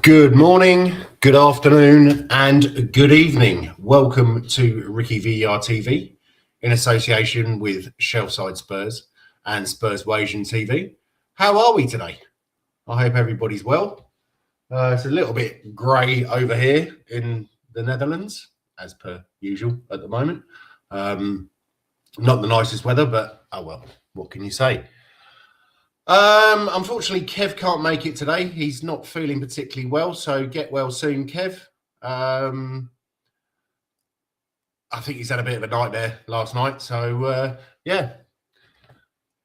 Good morning, good afternoon, and good evening. Welcome to RickyVillaTV in association with Shelfside Spurs and Spurswasian TV. How are we today? I hope everybody's well. It's a little bit grey over here in the Netherlands, as per usual at the moment. Not the nicest weather, but oh well, what can you say? Unfortunately, Kev can't make it today. He's not feeling particularly well, so get well soon, Kev. I think he's had a bit of a nightmare last night, so yeah.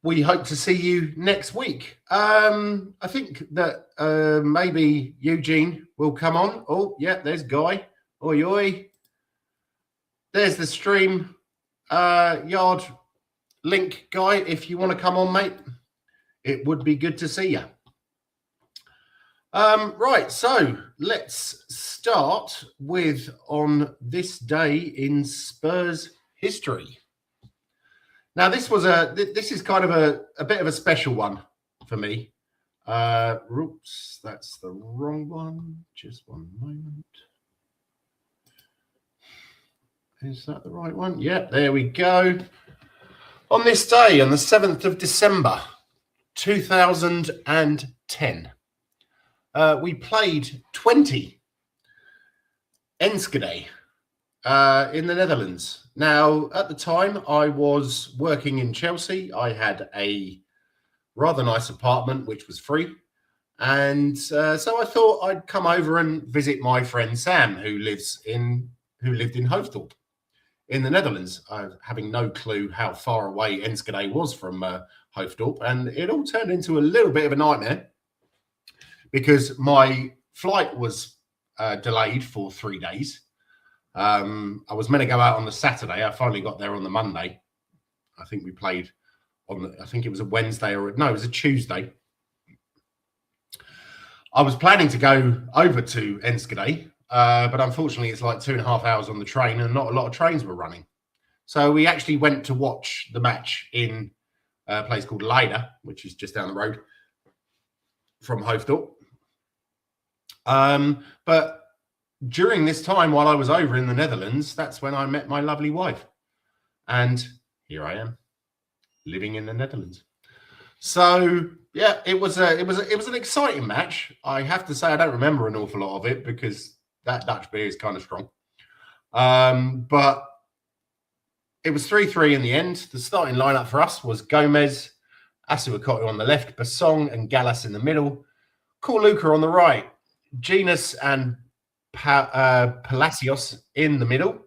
We hope to see you next week. I think that maybe Eugene will come on. Oh, yeah, there's Guy. Oi, oi. There's the stream yard link, Guy, if you want to come on, mate. It would be good to see you. Right, so let's start with on this day in Spurs history. Now, this is kind of a bit of a special one for me. Oops, that's the wrong one. Just one moment. Is that the right one? Yep, there we go. On this day, on the 7th of December, 2010, we played 20 Enschede in the Netherlands. Now, at the time, I was working in Chelsea. I had a rather nice apartment, which was free. And so I thought I'd come over and visit my friend Sam, who lived in Hoofddorp in the Netherlands, having no clue how far away Enschede was from Hoofddorp, and it all turned into a little bit of a nightmare because my flight was delayed for 3 days. I was meant to go out on the Saturday. I finally got there on the Monday. I think we played on I think it was a Wednesday it was a Tuesday. I was planning to go over to Enschede, but unfortunately it's like 2.5 hours on the train and not a lot of trains were running. So we actually went to watch the match in a place called Leiden, which is just down the road from Hoofddorp. But during this time, while I was over in the Netherlands, that's when I met my lovely wife. And here I am, living in the Netherlands. So yeah, it was an exciting match. I have to say I don't remember an awful lot of it because that Dutch beer is kind of strong. But it was 3-3 in the end. The starting lineup for us was Gomez, Asuakoto on the left, Basong and Gallas in the middle, Corluka on the right, Genus and Palacios in the middle,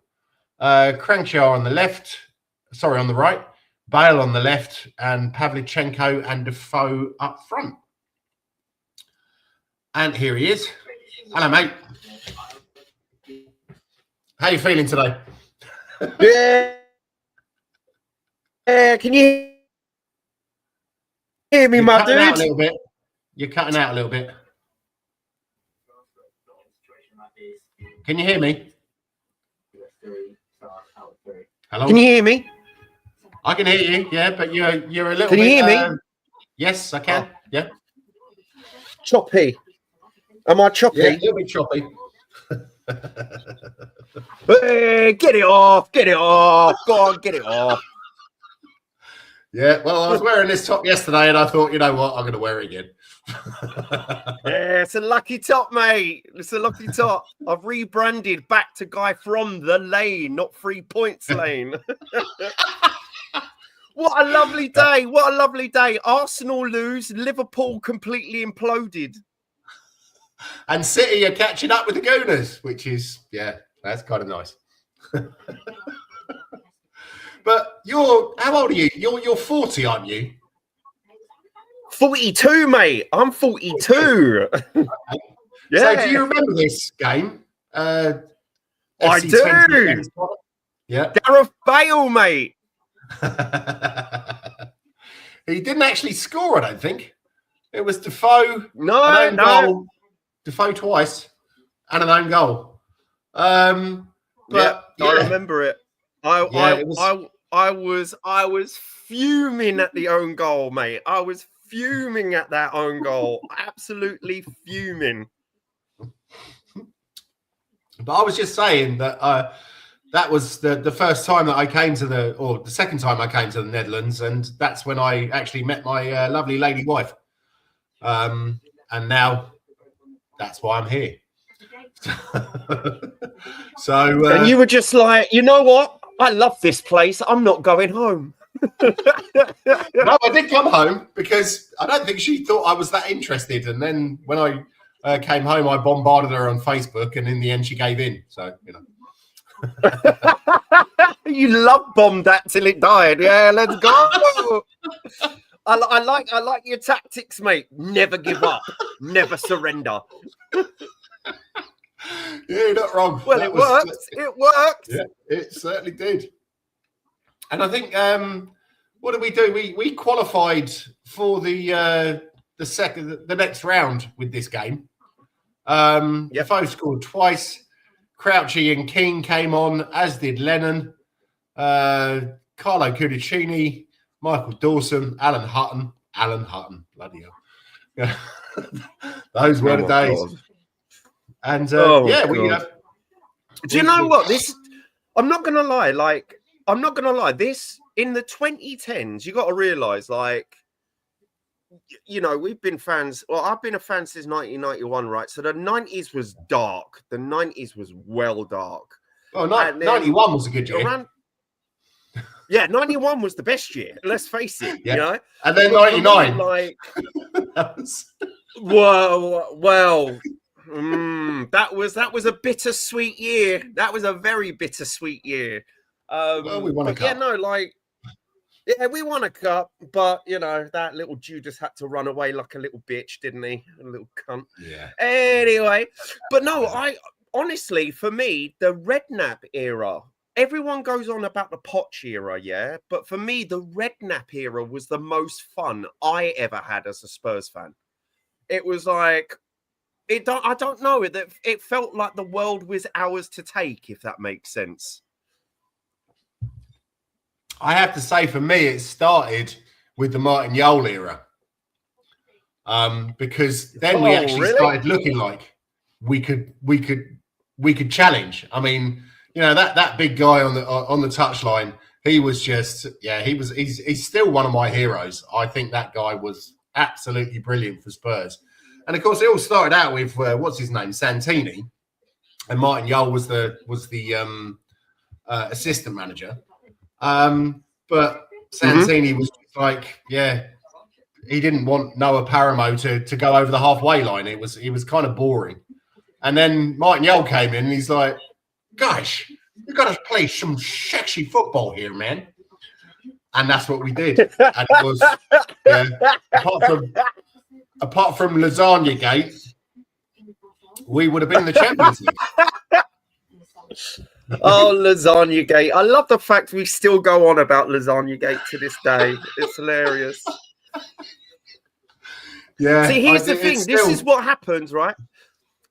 Kranjčar on the right, Bale on the left, and Pavlyuchenko and Defoe up front. And here he is. Hello, mate. How you feeling today? Can you hear me, my dude? Out a little bit. You're cutting out a little bit. Can you hear me? Hello? Can you hear me? I can hear you, yeah, but you're a little bit... Can you hear me? Yes, I can, yeah. Choppy. Am I choppy? Yeah, a little bit choppy. Hey, get it off. Go on, get it off. Yeah, well, I was wearing this top yesterday and I thought, you know what, I'm going to wear it again. Yeah, it's a lucky top, mate. It's a lucky top. I've rebranded back to Guy from the Lane, not 3 Points Lane. What a lovely day. What a lovely day. Arsenal lose, Liverpool completely imploded. And City are catching up with the Gooners, which is, yeah, that's kind of nice. But how old are you? You're 40, aren't you? 42, mate. I'm 42. Yeah. So do you remember this game? I do. Yeah. Gareth Bale, mate. He didn't actually score, I don't think. It was Defoe. No. Goal, Defoe twice and an own goal. But yeah, yeah. I remember it. I was fuming at the own goal, mate. I was fuming at that own goal. Absolutely fuming. But I was just saying that that was the first time that I came to the second time I came to the Netherlands, and that's when I actually met my lovely lady wife. And now that's why I'm here. So and you were just like, you know what? I love this place. I'm not going home. No, I did come home because I don't think she thought I was that interested. And then when I came home, I bombarded her on Facebook, and in the end, she gave in. So, you know. You love bombed that till it died. Yeah, let's go. I like your tactics, mate. Never give up. Never surrender. Yeah, you're not wrong. Well, it worked. It worked. Yeah, it certainly did. And I think what did we do? We qualified for the next round with this game. The foe scored twice. Crouchy and King came on, as did Lennon, Carlo Cudicini, Michael Dawson, Alan Hutton, bloody hell. Yeah. Those were the days. God. And we. Do you know what? I'm not gonna lie. This in the 2010s, you got to realize, like, you know, we've been fans. Well, I've been a fan since 1991, right? So the 90s was dark. The 90s was well dark. Oh, 91 was a good year. 91 was the best year. Let's face it. Yeah. You know, and then 99. Like, well. That was a bittersweet year. That was a very bittersweet year. Well, we won a cup. We won a cup, but you know that little Judas had to run away like a little bitch, didn't he? A little cunt. Yeah. Anyway, but no, I honestly, for me, the Redknapp era. Everyone goes on about the Poch era, yeah, but for me, the Redknapp era was the most fun I ever had as a Spurs fan. It was like. I don't know. It felt like the world was ours to take, if that makes sense. I have to say, for me, it started with the Martin Jol era. Because then we actually started looking like we could challenge. I mean, you know, that big guy on the touchline, he was just, he's still one of my heroes. I think that guy was absolutely brilliant for Spurs. And of course, it all started out with what's his name, Santini, and Martin Jol was the assistant manager. But Santini was like, he didn't want Noah Paramo to go over the halfway line. It was kind of boring. And then Martin Jol came in, and he's like, "Gosh, we've got to play some sexy football here, man." And that's what we did. And it was apart from Lasagna Gate, we would have been the Champions League. Oh, Lasagna Gate. I love the fact we still go on about Lasagna Gate to this day. It's hilarious. Yeah. See, here's the thing. This is what happens, right?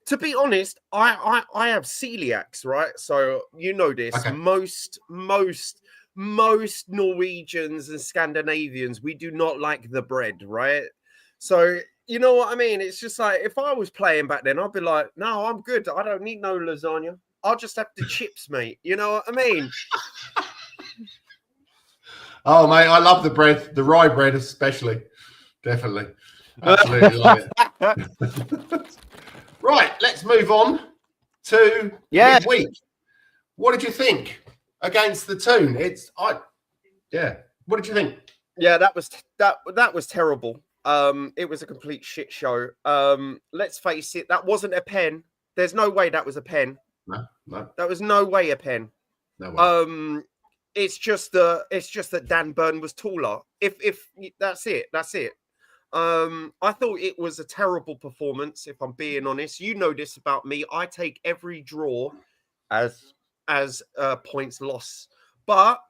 To be honest, I have celiacs, right? So you know this. Okay. Most Norwegians and Scandinavians, we do not like the bread, right? So you know what I mean? It's just like, if I was playing back then, I'd be like, no, I'm good. I don't need no lasagna. I'll just have the chips, mate. You know what I mean? Oh, mate, I love the bread. The rye bread especially. Definitely. Absolutely love it. Right, let's move on to midweek. What did you think against the Toon? What did you think? Yeah, that was terrible. It was a complete shit show. Let's face it, that wasn't a pen. There's no way that was a pen. No. That was no way a pen. No way. It's just that Dan Burn was taller. If that's it. I thought it was a terrible performance, if I'm being honest. You know this about me. I take every draw as points loss. But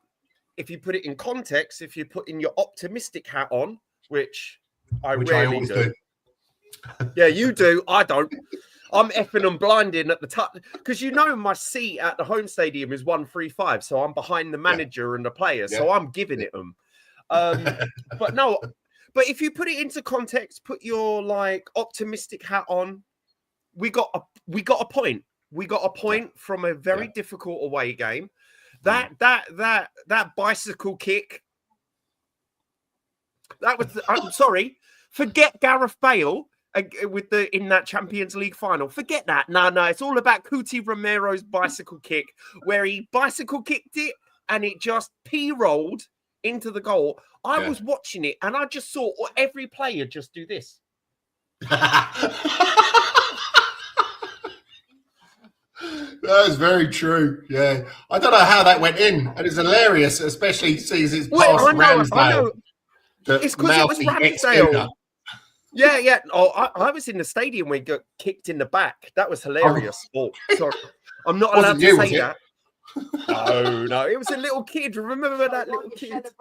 if you put it in context, if you put in your optimistic hat on, which I rarely do. Yeah, you do. I don't. I'm effing and blinding at the top because you know my seat at the home stadium is 135, so I'm behind the manager and the players, so I'm giving it them. But no, but if you put it into context, put your like optimistic hat on, we got a point. We got a point from a very difficult away game. Mm. That bicycle kick. That was. I'm sorry. Forget Gareth Bale with in that Champions League final. Forget that. No. It's all about Cuti Romero's bicycle kick, where he bicycle kicked it and it just p-rolled into the goal. I was watching it and I just saw every player just do this. That is very true. Yeah, I don't know how that went in, and it's hilarious, especially sees it's past Ramsdale. I know. It's because it was Ramsdale. Yeah. Oh, I was in the stadium when he got kicked in the back. That was hilarious. Oh, sorry, I'm not allowed to say that. No, it was a little kid. Remember that little kid? Yeah, it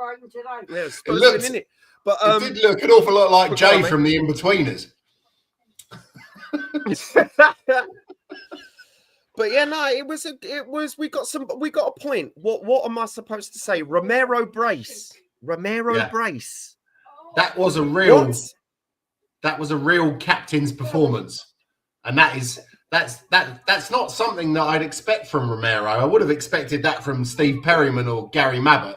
but it did look an awful lot like Jay from the In-Betweeners. But yeah, no, it was. We got a point. What am I supposed to say? Romero brace. Brace. That was a real captain's performance, and that's not something that I'd expect from Romero. I would have expected that from Steve Perryman or Gary Mabbott,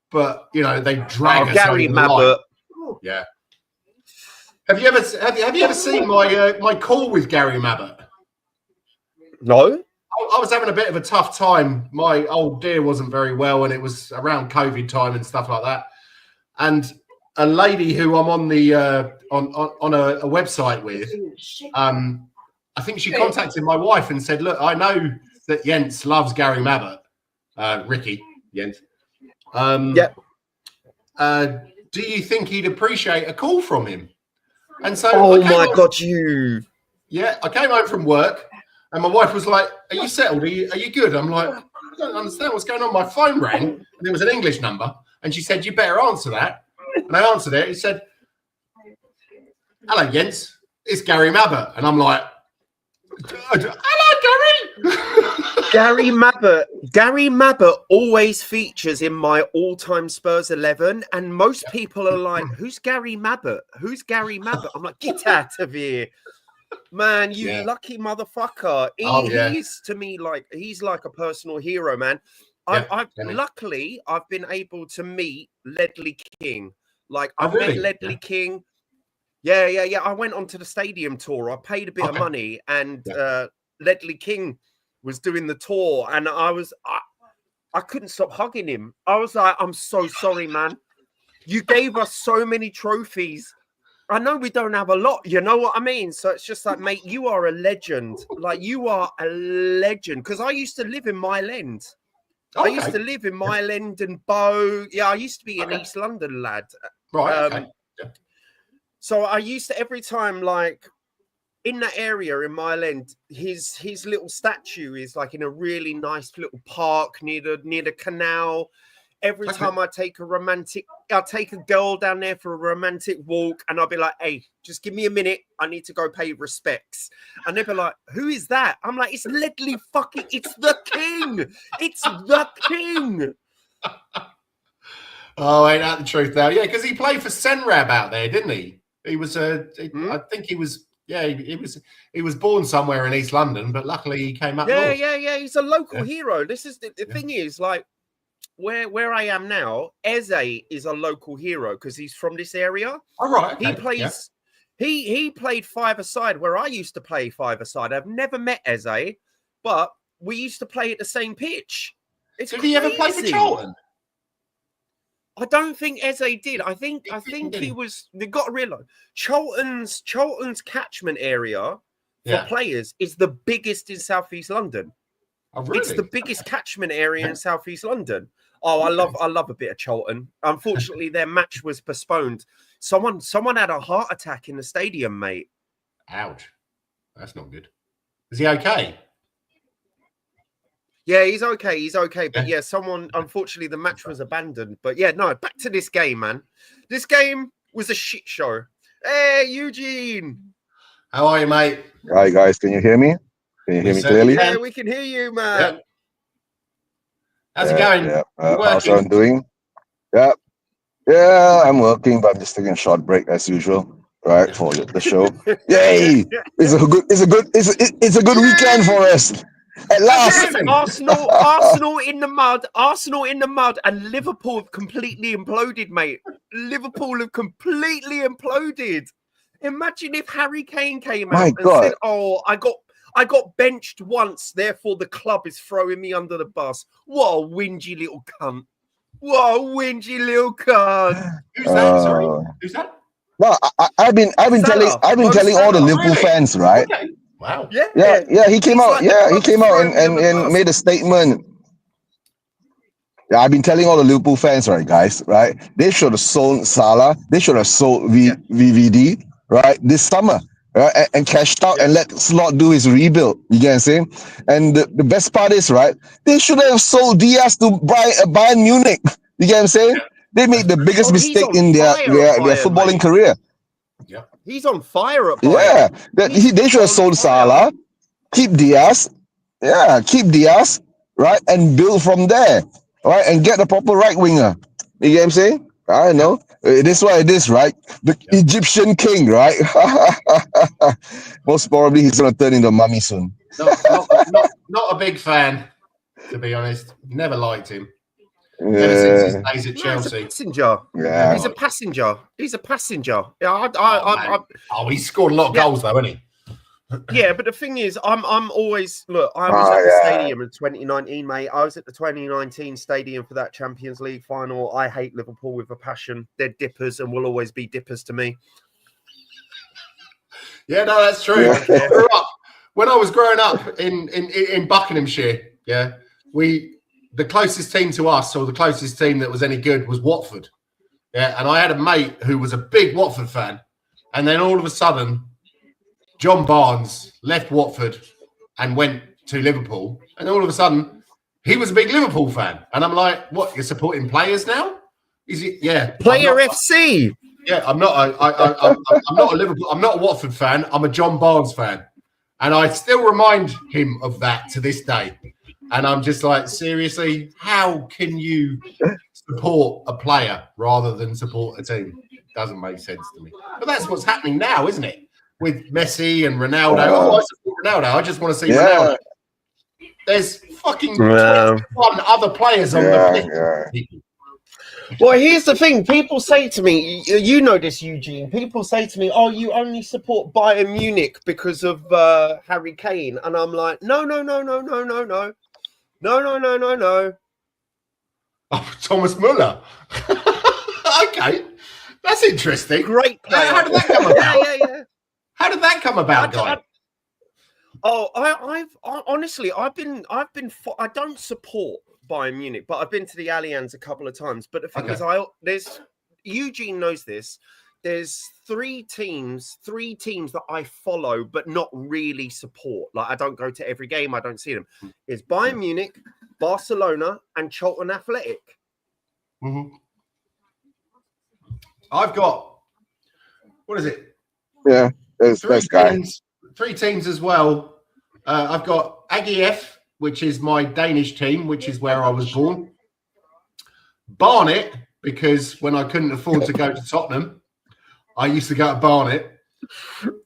but you know they drag us Gary over Mabbott. Yeah. Have you ever seen my call with Gary Mabbott? No. I was having a bit of a tough time. My old dear wasn't very well, and it was around COVID time and stuff like that. And a lady who I'm on the on a website with, I think she contacted my wife and said, "Look, I know that Jens loves Gary Mabbott, Ricky Jens. Do you think he'd appreciate a call from him?" And so, I came home from work. And my wife was like, "Are you settled? Are you good?" I'm like, "I don't understand what's going on." My phone rang, and it was an English number. And she said, "You better answer that." And I answered it. He said, "Hello, Jens. It's Gary Mabbott." And I'm like, "Hello, Gary Mabbott. Gary Mabbott always features in my all-time Spurs 11. And most people are like, "Who's Gary Mabbott? Who's Gary Mabbott?" I'm like, "Get out of here. Man, you lucky motherfucker." He's to me he's like a personal hero, man. Luckily I've been able to meet Ledley King. Like I've met Ledley King. Yeah. I went onto the stadium tour. I paid a bit of money, and Ledley King was doing the tour, and I couldn't stop hugging him. I was like, "I'm so sorry, man. You gave us so many trophies. I know we don't have a lot, you know what I mean? So it's just like, mate, you are a legend. Like, you are a legend." Because I used to live in Mile End. I used to live in Mile End and Bow. Yeah, I used to be an East London lad. Right. So I used to, every time, like, in that area in Mile End, his little statue is like in a really nice little park near the canal. Every time I'll take a girl down there for a romantic walk, and I'll be like, "Hey, just give me a minute. I need to go pay respects." And they'll be like, "Who is that?" I'm like, "It's Ledley it's the king. It's the king." Oh, ain't that the truth now? Yeah, because he played for Senrab out there, didn't he? He was I think he was. Yeah, he was born somewhere in East London, but luckily he came up north. Yeah. He's a local hero. This is the thing is, like, where I am now, Eze is a local hero because he's from this area. All right. Okay. He plays. Yeah. He played five-a-side where I used to play five-a-side. I've never met Eze, but we used to play at the same pitch. Did he ever play for Charlton? I don't think Eze did. I think he was. They got to realize Charlton's catchment area for players is the biggest in Southeast London. Oh, really? It's the biggest catchment area in Southeast London. Oh, I love a bit of Charlton. Unfortunately, their match was postponed. Someone had a heart attack in the stadium, mate. Ouch. That's not good. Is he okay? Yeah, he's okay. But yeah, unfortunately, the match was abandoned. But yeah, no, back to this game, man. This game was a shit show. Hey, Eugene. How are you, mate? Hi, guys. Can you hear me? Can you hear me clearly? Yeah, we can hear you, man. Yeah. How's it going? Yeah. How's everyone doing? Yeah, I'm working, but I'm just taking a short break as usual. right, for the show. Yay! It's a good weekend for us. At last. Arsenal in the mud, and Liverpool have completely imploded, mate. Liverpool have completely imploded. Imagine if Harry Kane came out and said, "Oh, I got benched once, therefore the club is throwing me under the bus." What a whingy little cunt! What a whingy little cunt! Who's that? Sorry, who's that? No, I've been telling all the Liverpool fans, right? Okay. Wow. Yeah. He came out. Like he came out and made a statement. Yeah, I've been telling all the Liverpool fans, right, guys, right? They should have sold Salah. They should have sold VVD, right, this summer, right, and cashed out and let Slot do his rebuild. You get what I'm saying? And the best part is, right, they should have sold Diaz to Bayern Munich. You get what I'm saying? They made the biggest mistake in their footballing career. Yeah, he's on fire at Bayern. Yeah, they should have sold Salah, keep Diaz, right, and build from there. Right, and get a proper right winger. You get what I'm saying? I don't know. It is what it is, right? The Egyptian king, right? Most probably he's gonna turn into a mummy soon. Not a big fan, to be honest. Never liked him. Ever since his days at Chelsea. He's a passenger. Yeah. He's a passenger. Yeah, he scored a lot of goals though, hasn't he? Yeah, but the thing is, I was at the stadium in 2019, mate. I was at the 2019 stadium for that Champions League final. I hate Liverpool with a passion. They're dippers and will always be dippers to me. Yeah, no, that's true. Yeah. When I was growing up in Buckinghamshire, the closest team to us, or the closest team that was any good, was Watford. Yeah, and I had a mate who was a big Watford fan, and then all of a sudden, John Barnes left Watford and went to Liverpool, and all of a sudden he was a big Liverpool fan. And I'm like, "What? You're supporting players now? Is it? Yeah, Player FC. Yeah, I'm not. I'm not a Liverpool. I'm not a Watford fan. I'm a John Barnes fan, and I still remind him of that to this day. And I'm just like, seriously, how can you support a player rather than support a team? Doesn't make sense to me. But that's what's happening now, isn't it? With Messi and Ronaldo. I support Ronaldo. I just want to see Ronaldo. There's fucking 21 other players on the pitch. Well, here's the thing. People say to me, you know this, Eugene. People say to me, "Oh, you only support Bayern Munich because of Harry Kane." And I'm like, no. Oh, Thomas Muller. Okay. That's interesting. Great player. How did that come about? Yeah. How did that come about, guy? I've honestly, I don't support Bayern Munich, but I've been to the Allianz a couple of times. But the thing is, Eugene knows this. There's three teams that I follow, but not really support. Like, I don't go to every game. I don't see them. It's Bayern Munich, Barcelona, and Charlton Athletic. Mm-hmm. I've got, what is it? Yeah, three teams as well. I've got AGF, which is my Danish team, which is where I was born. Barnet, because when I couldn't afford to go to Tottenham, I used to go to Barnet.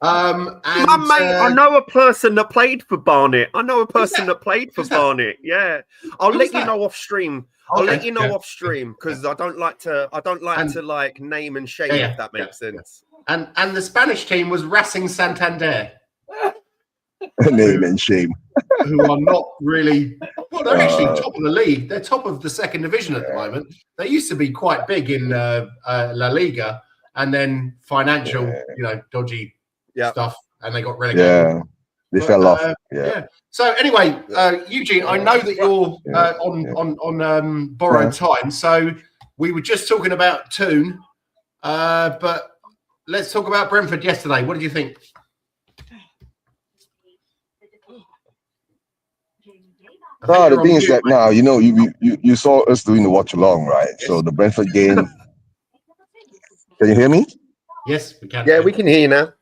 I know a person that played for Barnet. Barnet. Yeah, I'll let you know off stream. I'll let you know off stream because I don't like to like name and shame if that makes sense. And the Spanish team was Racing Santander. Name and shame. Who are not really, well, they're actually top of the league. They're top of the second division at the moment. They used to be quite big in La Liga, and then financial, dodgy stuff, and they got relegated. Yeah, they fell off. Yeah. So anyway, Eugene, I know that you're on borrowed time. So we were just talking about Toon, but let's talk about Brentford yesterday. What did you think? The thing is that now, you saw us doing the watch along, right? Yes. So the Brentford game. Can you hear me? Yes, we can. Yeah, we can hear you now.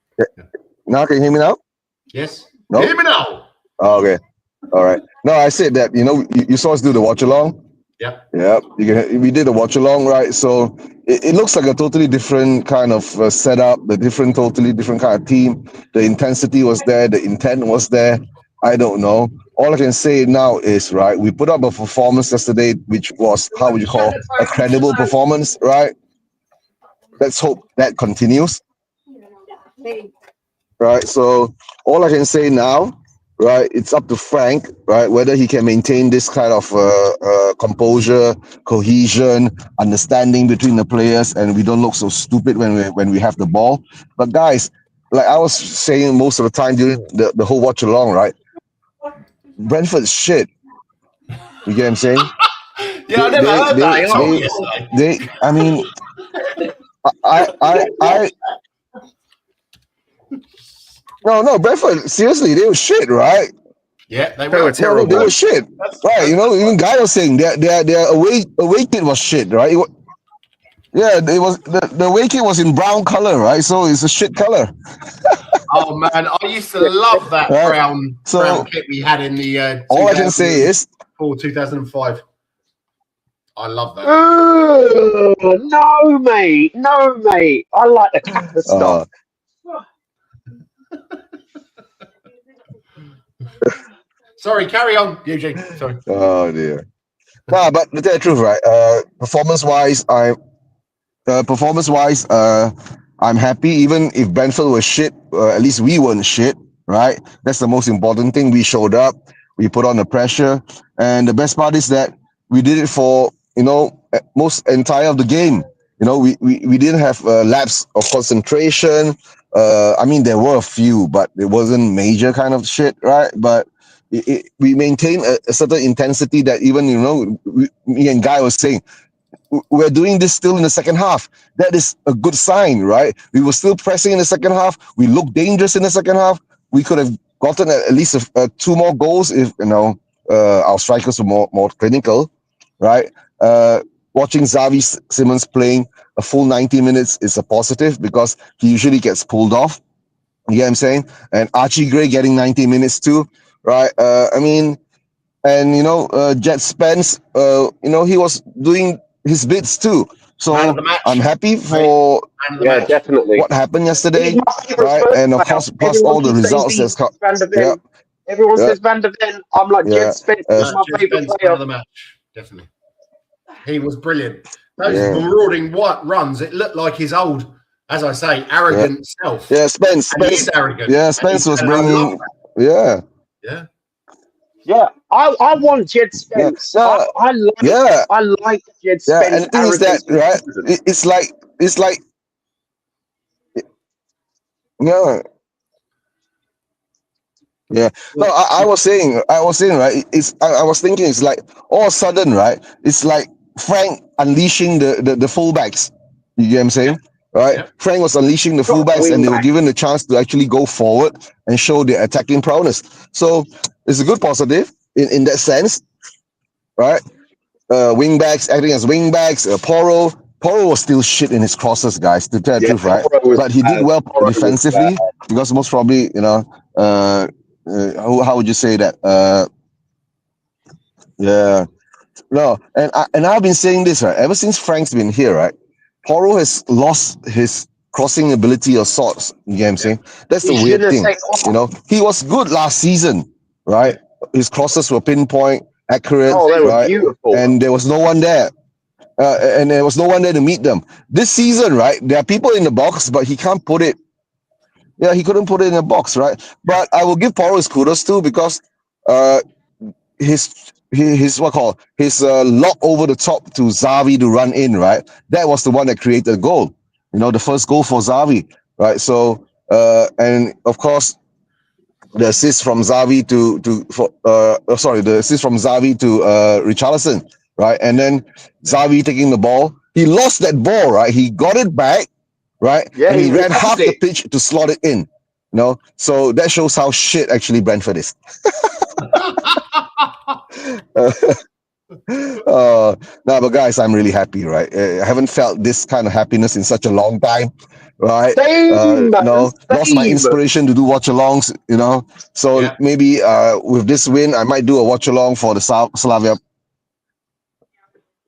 Now, can you hear me now? Yes. No? Hear me now. Oh, okay. All right. No, I said that, you saw us do the watch along. Yeah, we did a watch along, right? So it looks like a totally different kind of setup, totally different kind of team. The intensity was there, the intent was there. I don't know. All I can say now is, right, we put up a performance yesterday, which was, how would you call, a credible performance, right? Let's hope that continues, right? So all I can say now, right, it's up to Frank, right, whether he can maintain this kind of composure, cohesion, understanding between the players, and we don't look so stupid when we have the ball. But guys, like I was saying most of the time during the whole watch along, right, Brentford's shit. You get what I'm saying? Yeah, I never heard that until yesterday. I mean, I no, Brentford, seriously, they were shit, right? Yeah, they were were terrible. They were shit, right? You know, even Guy was saying their away kit was shit, right? Yeah, it was the away kit was in brown color, right? So it's a shit color. Oh man, I used to love that Right. brown kit we had in the. All I can say is, 2005. I love that. No, mate. I like the Kappa stuff. Sorry, carry on, Eugene. Sorry. Oh dear. Nah, but to tell the truth, right? Performance wise, I'm happy. Even if Brentford was shit, at least we weren't shit, right? That's the most important thing. We showed up, we put on the pressure, and the best part is that we did it for most entire of the game. You know, we didn't have a lapse of concentration. I mean, there were a few, but it wasn't major kind of shit, right? But we maintained a certain intensity that even me and Guy was saying, we're doing this still in the second half. That is a good sign, right? We were still pressing in the second half. We looked dangerous in the second half. We could have gotten at least two more goals if our strikers were more clinical, right? Watching Xavi Simons playing a full 90 minutes is a positive because he usually gets pulled off. You get what I'm saying? And Archie Gray getting 90 minutes too, right? Jet Spence, he was doing his bits too. So I'm happy for definitely what happened yesterday, right? And of course, plus all the results that's come. Everyone says Van der Ven. I'm like, Jet Spence is my favourite player of the match, definitely. He was brilliant. Those marauding white runs, it looked like his old, as I say, arrogant self. Yeah, Spence. He is arrogant. Yeah, Spence was bringing. Yeah. Yeah, I want Jed Spence. Yeah. I like Jed Spence. Yeah, and the thing is that, right? It's like. Yeah. Yeah. No, I was saying, right? I was thinking, it's like all of a sudden, right? It's like Frank unleashing the fullbacks. You get what I'm saying? Right? Yeah. Frank was unleashing the fullbacks, and they were given the chance to actually go forward and show their attacking prowess. So it's a good positive in that sense, right? Wingbacks acting as wingbacks. Porro was still shit in his crosses, guys. To tell the truth, right? But he did well defensively because most probably, how would you say that? Yeah. No, and I've been saying this, right? Ever since Frank's been here, right? Porro has lost his crossing ability of sorts. You get what I'm saying? That's the weird thing. He was good last season, right? His crosses were pinpoint, accurate, they were right? Beautiful. And there was no one there. And there was no one there to meet them. This season, right? There are people in the box, but he can't put it. Yeah, he couldn't put it in a box, right? But I will give Porro his kudos too because his lock over the top to Xavi to run in, right? That was the one that created the goal. The first goal for Xavi, right? So and of course the assist from Xavi to Richarlison, right? And then Xavi taking the ball. He lost that ball, right? He got it back, right? Yeah, and he ran half the pitch to slot it in. So that shows how shit actually Brentford is. But guys, I'm really happy, right? I haven't felt this kind of happiness in such a long time, right? Same. Lost my inspiration to do watch-alongs, So maybe with this win, I might do a watch-along for the Slavia.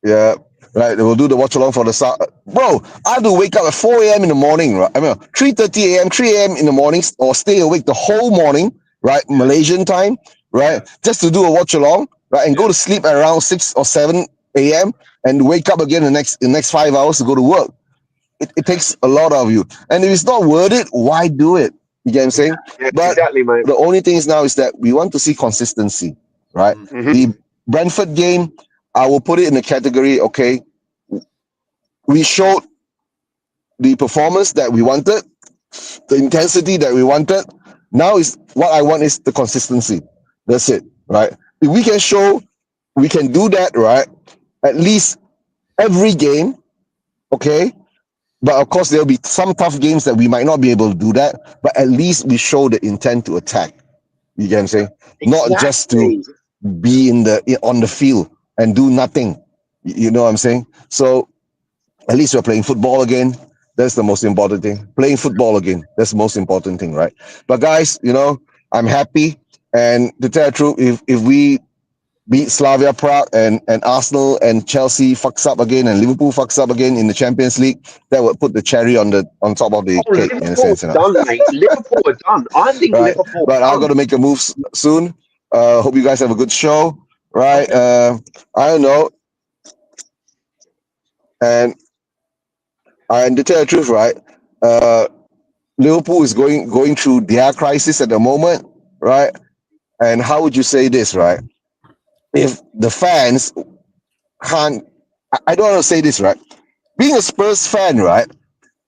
Yeah. Right. We'll do the watch along for the bro. I have to wake up at 4 a.m. in the morning, right? I mean 3:30 a.m., 3 a.m. in the morning, or stay awake the whole morning, right? Malaysian time, right? Just to do a watch along, right? And go to sleep at around 6 or 7 a.m. and wake up again the next 5 hours to go to work. It takes a lot of you. And if it's not worth it, why do it? You get what I'm saying? Yeah, But exactly, mate. the only thing is now is that we want to see consistency, right? Mm-hmm. The Brentford game, I will put it in the category, okay, we showed the performance that we wanted, the intensity that we wanted. Now is what I want is the consistency. That's it, right? If we can show we can do that, right, at least every game, okay, but of course, there'll be some tough games that we might not be able to do that, but at least we show the intent to attack. You get what I'm saying? Exactly. Not just to be on the field and do nothing. You know what I'm saying? So at least we're playing football again. That's the most important thing. Playing football again. That's the most important thing, right? But guys, I'm happy. And to tell the truth, if we beat Slavia Prague and Arsenal and Chelsea fucks up again and Liverpool fucks up again in the Champions League, that would put the cherry on top of the cake. Liverpool's done, mate. Liverpool are done. I think right. Liverpool. But I've got to make a move soon. Hope you guys have a good show. Right. Okay. I don't know. And to tell the truth, right? Liverpool is going through their crisis at the moment, right? And how would you say this, right? If the fans can't, I don't want to say this, right? Being a Spurs fan, right,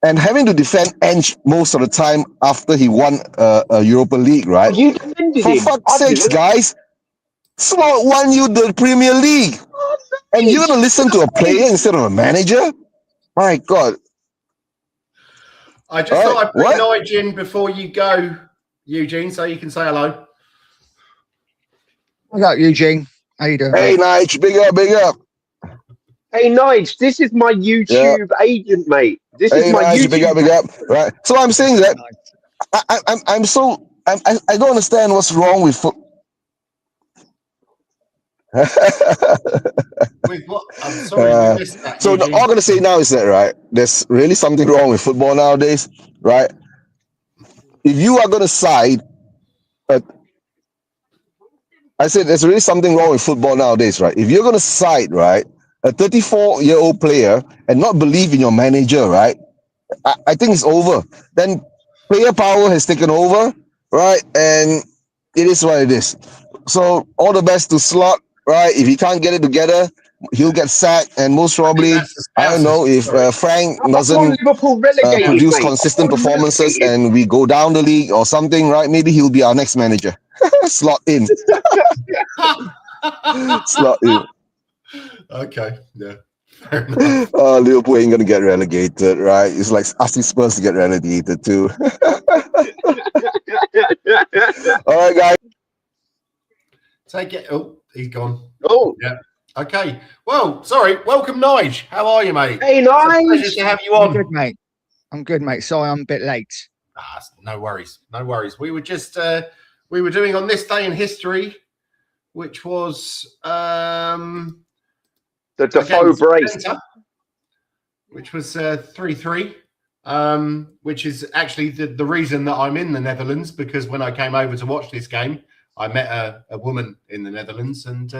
and having to defend Ange most of the time after he won a Europa League, right? You defended For him. fuck's sakes, guys, Slot won you the Premier League, and you're gonna listen to a player instead of a manager? My God! I just thought I'd bring Nige in before you go, Eugene, so you can say hello. What's up, Eugene? How you doing? Hey, Nige, big up, big up. Hey, Nige, this is my YouTube agent, mate. This is my Nige, YouTube. big up. Right. So I'm saying that I don't understand what's wrong with football. With what? I'm sorry, we missed that. So all I'm gonna say now is that, right, there's really something wrong with football nowadays, right? If you are gonna side, I said there's really something wrong with football nowadays, right? If you're gonna side, right, a 34-year-old player and not believe in your manager, right, I think it's over. Then player power has taken over, right, and it is what it is. So all the best to Slot. Right, if he can't get it together, he'll get sacked, and most probably, I don't know, if Frank doesn't produce consistent performances and we go down the league or something, right? Maybe he'll be our next manager. Slot in. Slot in. Okay, yeah. Liverpool ain't gonna get relegated, right? It's like asking Spurs to get relegated too. All right, guys. Take it. Oh, he's gone. Oh, yeah. Okay. Well, sorry. Welcome, Nige. How are you, mate? Hey, Nige. Pleasure to have you on. I'm good, mate. I'm good, mate. Sorry, I'm a bit late. No worries. No worries. We were just we were doing on this day in history, which was the Defoe brace, which was 3-3. Which is actually the reason that I'm in the Netherlands, because when I came over to watch this game, I met a woman in the Netherlands, and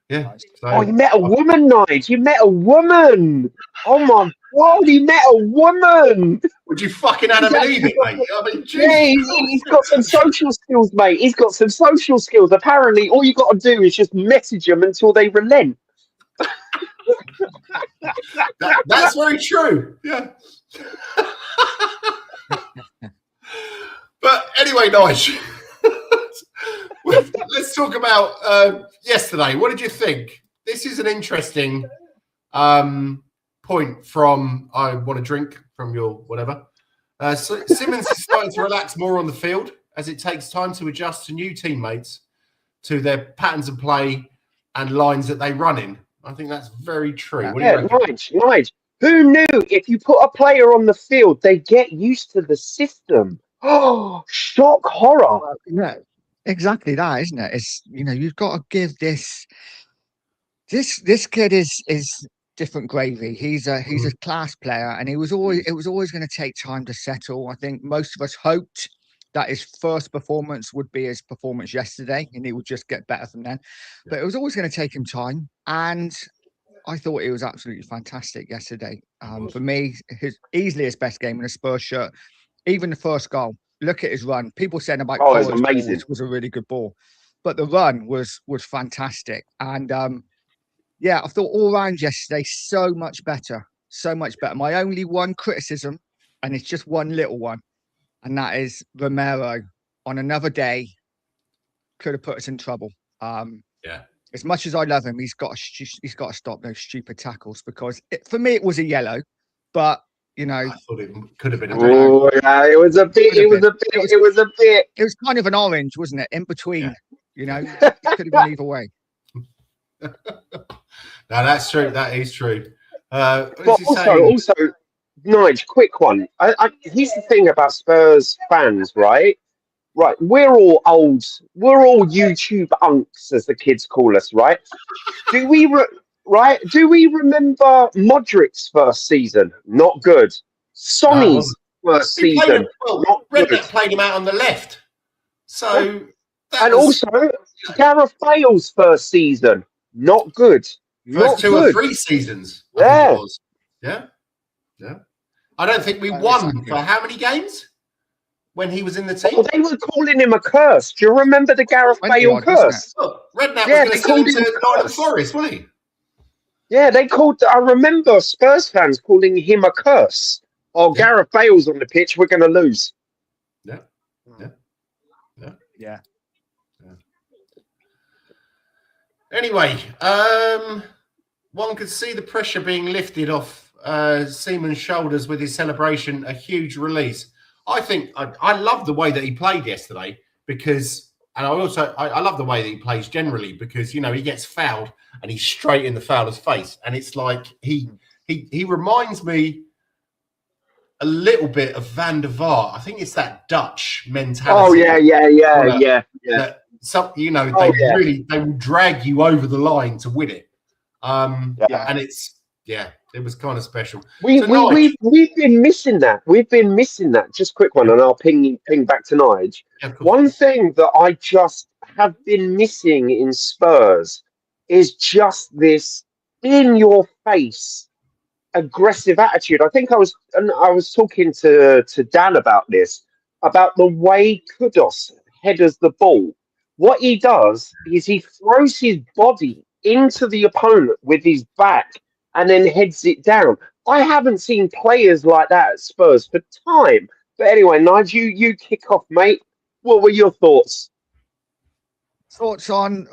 yeah. So, you met a woman, Nige. You met a woman. Oh my God, he met a woman. Would you fucking Adam and Eve it, mate? I mean, yeah, he's got some social skills, mate. He's got some social skills. Apparently, all you got to do is just message them until they relent. That's very true. Yeah. But anyway, Nige. Let's talk about yesterday. What did you think? This is an interesting point from I want to drink from your whatever. So Simmons is starting to relax more on the field as it takes time to adjust to new teammates, to their patterns of play and lines that they run in. I think that's very true. Nige. Who knew if you put a player on the field, they get used to the system? Oh, shock horror. Yeah. Exactly that, isn't it? It's, you've got to give this This kid is different gravy. He's a class player, and it was always going to take time to settle. I think most of us hoped that his first performance would be his performance yesterday, and he would just get better from then. But it was always going to take him time, and I thought he was absolutely fantastic yesterday. For me, easily his best game in a Spurs shirt. Even the first goal. Look at his run. People said about it was amazing. It was a really good ball, but the run was fantastic. And yeah, I thought all round yesterday so much better. My only one criticism, and it's just one little one, and that is Romero on another day could have put us in trouble. Yeah. As much as I love him, he's got to stop those stupid tackles, because for me it was a yellow, but you know, I thought it could have been a Oh, yeah, it was a bit. It was a bit. it was kind of an orange, wasn't it? In between, you know, it could have gone either way. No, that's true. That is true. But also, Nige, quick one. Here's the thing about Spurs fans, right? Right, we're all old. We're all YouTube unks, as the kids call us, right? Do we remember Modric's first season? Not good. Sonny's first season. Not good. Redknapp played him out on the left. So, and also Gareth Bale's first season. Not good. First two or three seasons. I think it was. Yeah. I don't think we won for how many games when he was in the team? Oh, they were calling him a curse. Do you remember the Gareth Bale curse? Look, Redknapp was going to sell him to Nottingham Forest, wasn't he? Yeah, I remember Spurs fans calling him a curse. Oh, yeah. Gareth Bale's on the pitch. We're going to lose. Yeah. Anyway, one could see the pressure being lifted off Seaman's shoulders with his celebration, a huge release. I think I love the way that he played yesterday because, and I love the way that he plays generally because, you know, he gets fouled and he's straight in the fouler's face. And it's like he reminds me a little bit of Van der Vaart. I think it's that Dutch mentality. Oh, yeah. Some, you know, they will drag you over the line to win it. And it was kind of special. We've been missing that. We've been missing that. Just quick one, and I'll ping back to Nige. One thing that I just have been missing in Spurs is just this in your face aggressive attitude. I think I was talking to Dan about this, about the way Kudus headers the ball. What he does is he throws his body into the opponent with his back and then heads it down. I haven't seen players like that at Spurs for time. But anyway, Nigel, you kick off, mate. What were your thoughts? Thoughts on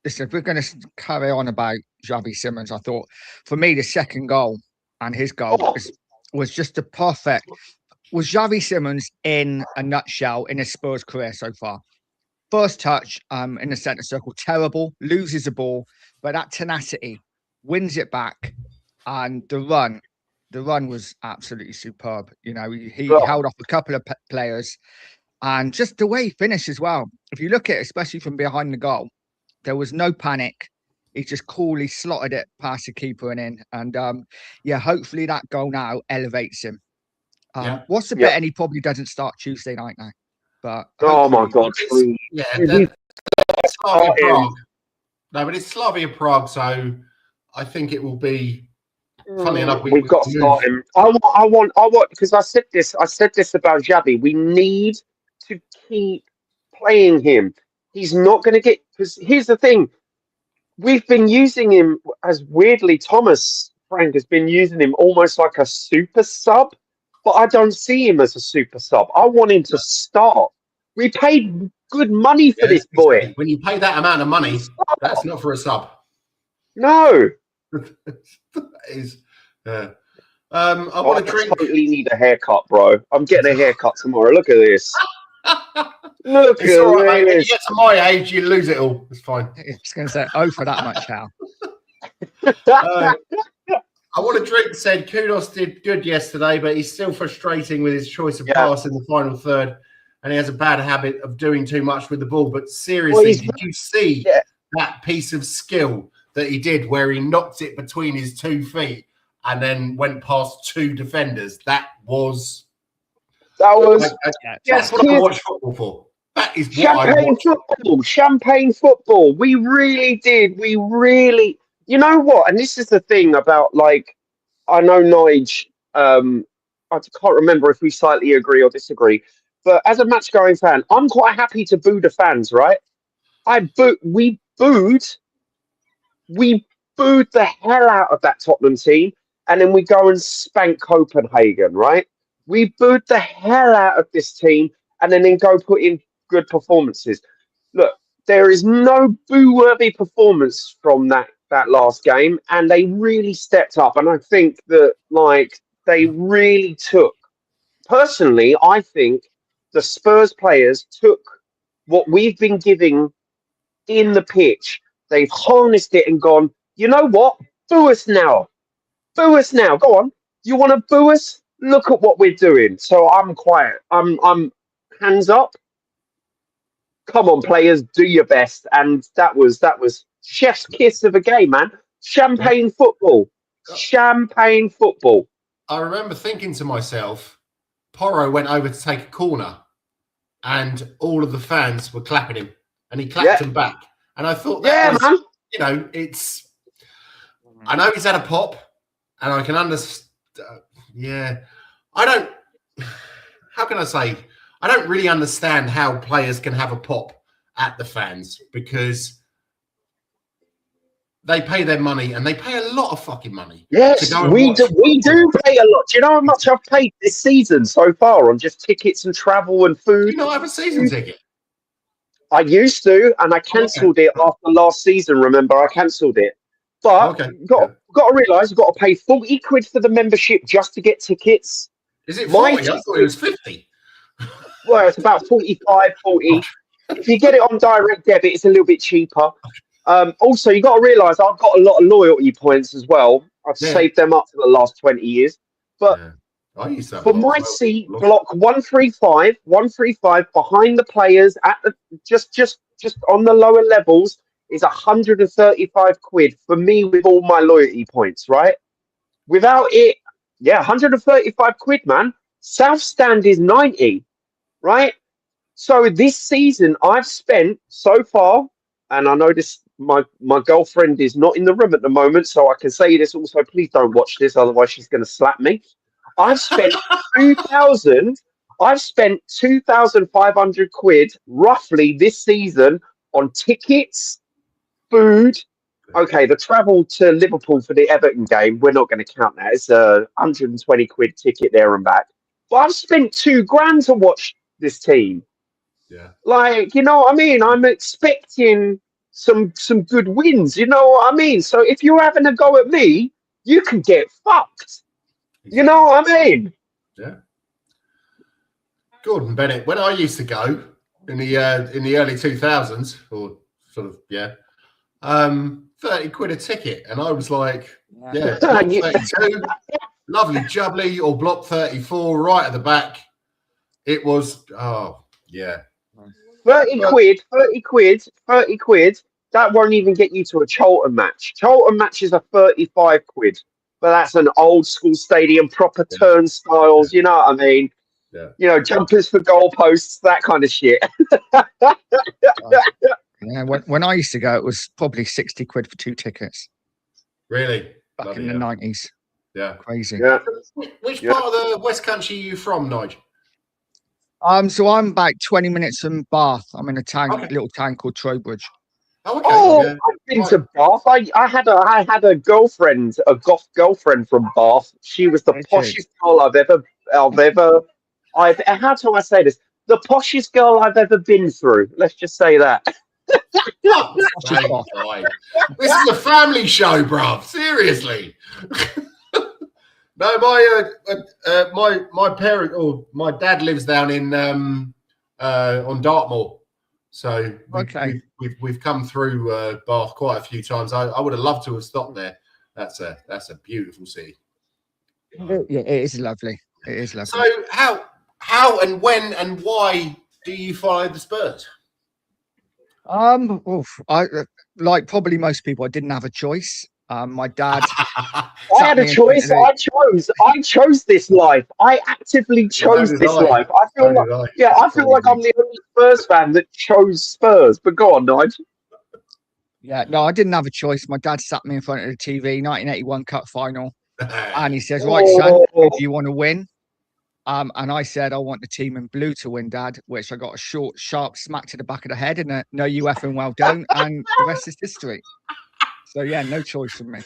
listen, if we're going to carry on about Xavi Simons, I thought for me the second goal and his goal was just a perfect. Was Xavi Simons in a nutshell in his Spurs career so far? First touch in the centre circle, terrible, loses the ball, but that tenacity, wins it back, and the run was absolutely superb. You know, he held off a couple of players, and just the way he finished as well. If you look at it, especially from behind the goal, there was no panic. He just coolly slotted it past the keeper and in. And hopefully that goal now elevates him. What's the bet? And he probably doesn't start Tuesday night now. But oh my God, please. Yeah, it's Slavia Prague. No, but it's Slavia Prague, so I think it will be. Funny enough, we've got to start him. I want because I said this about Xavi. We need to keep playing him. He's not going to get, because here's the thing. We've been using him as weirdly, Thomas Frank has been using him almost like a super sub, but I don't see him as a super sub. I want him to start. We paid good money for this boy. When you pay that amount of money, that's not for a sub. No. That is. I want to drink. I totally need a haircut, bro. I'm getting a haircut tomorrow. Look at this. Look it's at all right, mate. When you this. get to my age, you lose it all. It's fine. I was going to say, for that much, Hal. I want to drink said Kudos did good yesterday, but he's still frustrating with his choice of pass in the final third. And he has a bad habit of doing too much with the ball. But seriously, did you see that piece of skill that he did where he knocked it between his 2 feet and then went past 2 defenders. That's what I watch football for. That is what I watch. Champagne football. We really did. You know what? And this is the thing about, like, I know Nige, I can't remember if we slightly agree or disagree, but as a match going fan, I'm quite happy to boo the fans, right? We booed the hell out of that Tottenham team, and then we go and spank Copenhagen, right? We booed the hell out of this team, and then go put in good performances. Look, there is no boo-worthy performance from that last game, and they really stepped up. And I think that, like, they really took. Personally, I think the Spurs players took what we've been giving in the pitch. They've harnessed it and gone, you know what? Boo us now. Boo us now. Go on. You want to boo us? Look at what we're doing. So I'm quiet. I'm hands up. Come on, players, do your best. And that was chef's kiss of a game, man. Champagne football. Champagne football. I remember thinking to myself, Porro went over to take a corner and all of the fans were clapping him and he clapped them back. And I thought, man. You know, I know he's had a pop and I can understand. How can I say? I don't really understand how players can have a pop at the fans because they pay their money and they pay a lot of fucking money. Yes, we do pay a lot. Do you know how much I've paid this season so far on just tickets and travel and food? Do you not have a season ticket? I used to, and I cancelled it after last season. Remember, I cancelled it. But got to realise you've got to pay 40 quid for the membership just to get tickets. Is it 40? I thought it was 50. Well, it's about 45, 40. If you get it on direct debit, it's a little bit cheaper. Also, you got to realise I've got a lot of loyalty points as well. I've saved them up for the last 20 years. But I used to have for my seat, block 135 behind the players at the just on the lower levels is 135 quid for me with all my loyalty points, right? Without it, 135 quid, man. South Stand is 90, right? So this season I've spent so far, and I know this, my girlfriend is not in the room at the moment, so I can say this also. Please don't watch this, otherwise she's going to slap me. I've spent 2,500 quid roughly this season on tickets, food. Okay, the travel to Liverpool for the Everton game, we're not going to count that. It's a 120 quid ticket there and back. But I've spent $2,000 to watch this team. Yeah. Like, you know what I mean? I'm expecting some good wins, you know what I mean? So if you're having a go at me, you can get fucked. You know what I mean? Yeah. Gordon Bennett, when I used to go in the early 2000s, or sort of 30 quid a ticket, and I was like, block 32, lovely jubbly, or block 34 right at the back. It was 30 quid. That won't even get you to a Charlton match. Charlton matches are 35 quid. But that's an old school stadium, proper turnstiles, you know what I mean? Yeah. You know, jumpers for goalposts, that kind of shit. When I used to go, it was probably 60 quid for 2 tickets. Really? Back in the 90s. Yeah. Crazy. Yeah. Which part of the West Country are you from, Nigel? So I'm about 20 minutes from Bath. I'm in a little town called Trowbridge. Oh, okay. I've been to Bath. I had a girlfriend, a goth girlfriend from Bath. She was the poshest girl I've ever. How do I say this? The poshest girl I've ever been through. Let's just say that. This is a family show, bruv. Seriously. No, my parent or my dad lives down in on Dartmoor. So we've come through Bath quite a few times. I would have loved to have stopped there. That's a beautiful city. Yeah, it is lovely. It is lovely. So how and when and why do you follow the Spurs? I like probably most people. I didn't have a choice. My dad. I had a choice. I chose this life. I actively chose this life. I feel like I'm the only Spurs fan that chose Spurs. But go on, Nigel. Yeah, no, I didn't have a choice. My dad sat me in front of the TV, 1981 Cup final, and he says, "Right, son, do you want to win?" And I said, "I want the team in blue to win, Dad." Which I got a short, sharp smack to the back of the head, and a "No, you effing well don't," and the rest is history. So yeah, no choice from me.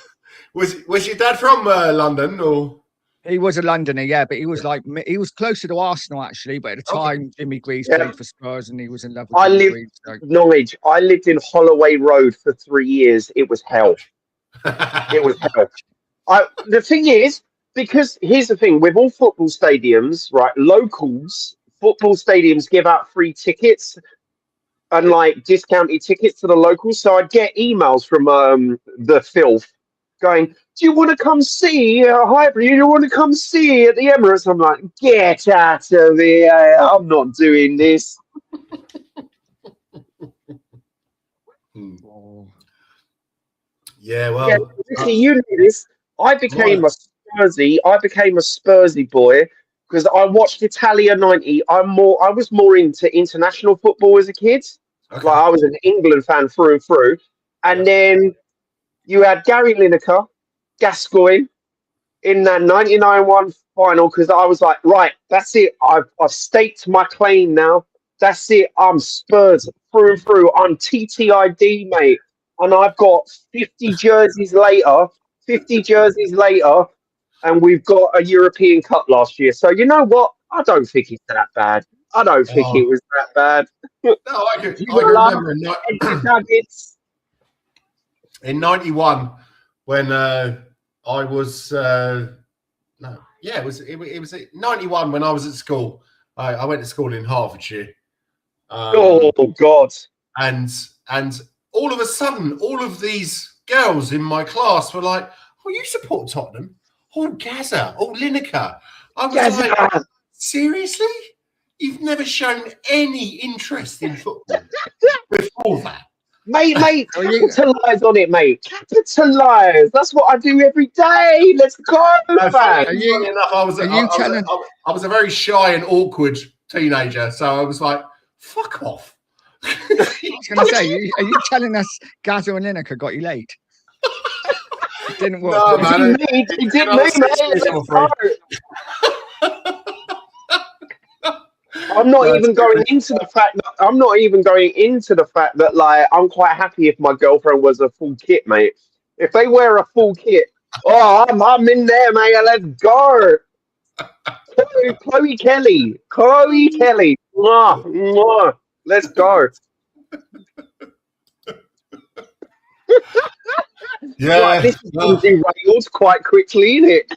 Was your dad from London or? He was a Londoner, yeah, but he was he was closer to Arsenal actually. But at the time, Jimmy Greaves played for Spurs, and he was in love with Jimmy Greaves. So. Norwich. I lived in Holloway Road for 3 years. It was hell. It was hell. The thing is, because here's the thing with all football stadiums, right? Locals, football stadiums give out free tickets and like discounted tickets to the locals. So I'd get emails from the filth going, "Do you want to come see Highbury? Do you want to come see at the Emirates?" I'm like, "Get out of here! I'm not doing this." Yeah, well, Ricky, you know this. I became a Spursy boy because I watched Italia '90. I was more into international football as a kid. Like I was an England fan through and through, and then you had Gary Lineker, Gascoigne in that '99 final because I was like, right, that's it. I've staked my claim now. That's it. I'm Spurs through and through. I'm TTID, mate. And I've got 50 jerseys later, and we've got a European Cup last year. So you know what? I don't think it's that bad. I don't think it was that bad. No, I can remember in '91 when I was it was 91 when I was at school. I went to school in Hertfordshire. Oh God! And all of a sudden, all of these girls in my class were like, "Oh, you support Tottenham? Oh, Gaza! Oh, Lineker!" I was like, "Seriously? You've never shown any interest in football before that?" Mate, capitalise on it, mate. Capitalise. That's what I do every day. Let's go, man. Funny enough, I was a very shy and awkward teenager, so I was like, "Fuck off." I was going to say, are you telling us Gaza and Lineker got you laid? It didn't work. No, man. It didn't, mate. I'm not even going into the fact that like I'm quite happy if my girlfriend was a full kit, mate. If they wear a full kit, I'm in there, mate. Let's go. Chloe Kelly. Mwah, mwah. Let's go. Yeah, right, this is derailed quite quickly, isn't it?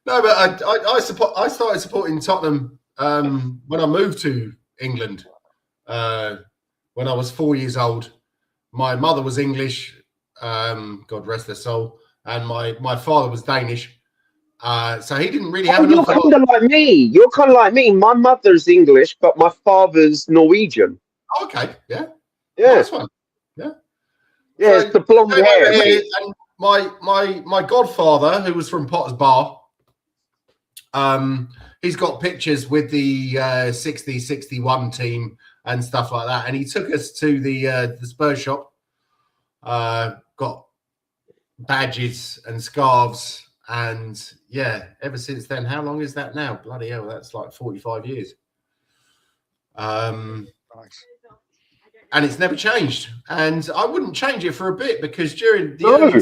No, but I started supporting Tottenham when I moved to England when I was 4 years old. My mother was English, God rest her soul, and my father was Danish. So he didn't really have an You're kind of like me. You're kind of like me. My mother's English, but my father's Norwegian. Oh, okay, yeah. Nice one. Yeah. Yeah, so, it's the blonde hair. And my godfather, who was from Potter's Bar, he's got pictures with the 60, 61 team and stuff like that. And he took us to the Spurs shop, got badges and scarves. And yeah, ever since then, how long is that now? Bloody hell, that's like 45 years. Nice. And it's never changed. And I wouldn't change it for a bit because during the early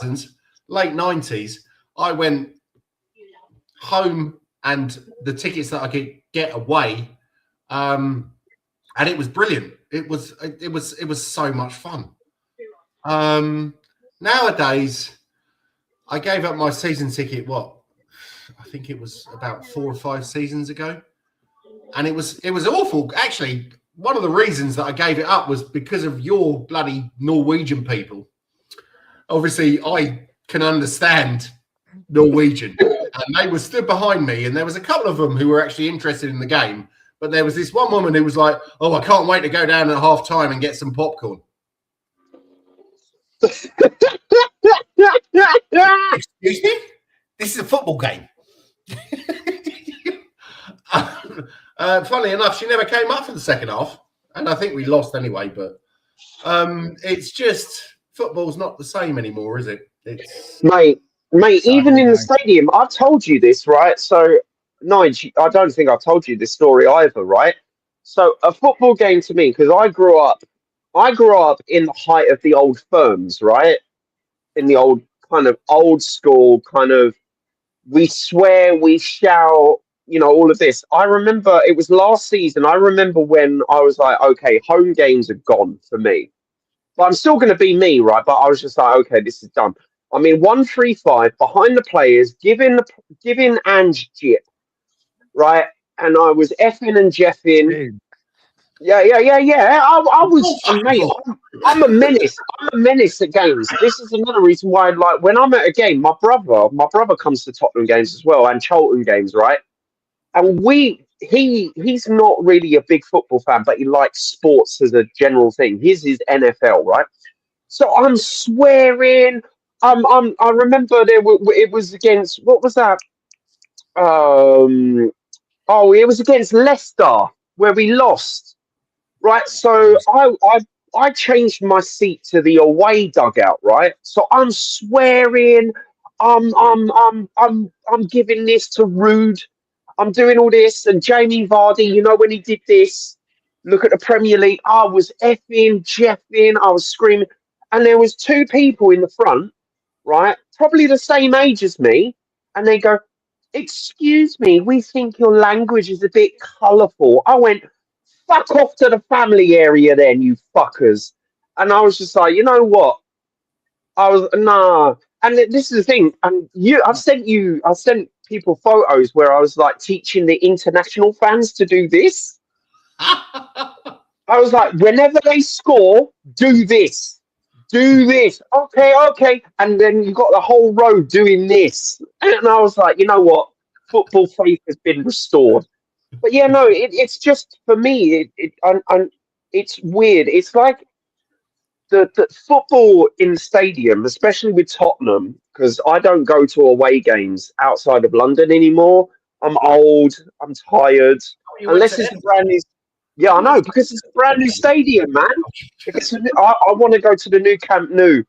2000s, late 90s, I went home and the tickets that I could get away, and it was brilliant. It was so much fun. Nowadays, I gave up my season ticket, I think it was about 4 or 5 seasons ago. And it was awful. Actually, one of the reasons that I gave it up was because of your bloody Norwegian people. Obviously, I can understand Norwegian. And they were stood behind me. And there was a couple of them who were actually interested in the game. But there was this one woman who was like, "Oh, I can't wait to go down at half time and get some popcorn." Excuse me? This is a football game. Funnily enough, she never came up for the second half, and I think we lost anyway. But it's just football's not the same anymore, is it? It's Mate, even in the stadium, I've told you this, right? So, Nige, I don't think I've told you this story either, right? So, a football game to me, because I grew up in the height of the old firms, right? In the old kind of old school kind of, we swear, we shout, all of this. I remember it was last season. I remember when I was like, okay, home games are gone for me. But I'm still going to be me, right? But I was just like, okay, this is done. I mean, 1-3-5 behind the players, giving Ange jip, right? And I was effing and jeffing. Yeah. I was, mate. I'm a menace. I'm a menace at games. This is another reason why, like, when I'm at a game, my brother comes to Tottenham games as well and Charlton games, right? And he's not really a big football fan, but he likes sports as a general thing. His is NFL, right? So I'm swearing. I remember it was against, what was that? It was against Leicester where we lost, right? So I changed my seat to the away dugout, right? So I'm swearing, I'm giving this to Rude. I'm doing all this, and Jamie Vardy, when he did this, look at the Premier League, I was effing, jeffing, I was screaming, and there was two people in the front, right, probably the same age as me, and they go, "Excuse me, we think your language is a bit colourful." I went, "Fuck off to the family area then, you fuckers." And I was just like, you know what? Nah. And this is the thing, and I've sent people photos where I was like teaching the international fans to do this. I was like, whenever they score, do this. Okay. And then you got the whole row doing this. And I was like, you know what? Football faith has been restored. But yeah, no, it's just, for me, it's weird. It's like the football in the stadium, especially with Tottenham, because I don't go to away games outside of London anymore. I'm old. I'm tired. Unless it's a brand new. Yeah, I know, because it's a brand new stadium, man. If it's I want to go to the new Camp Nou.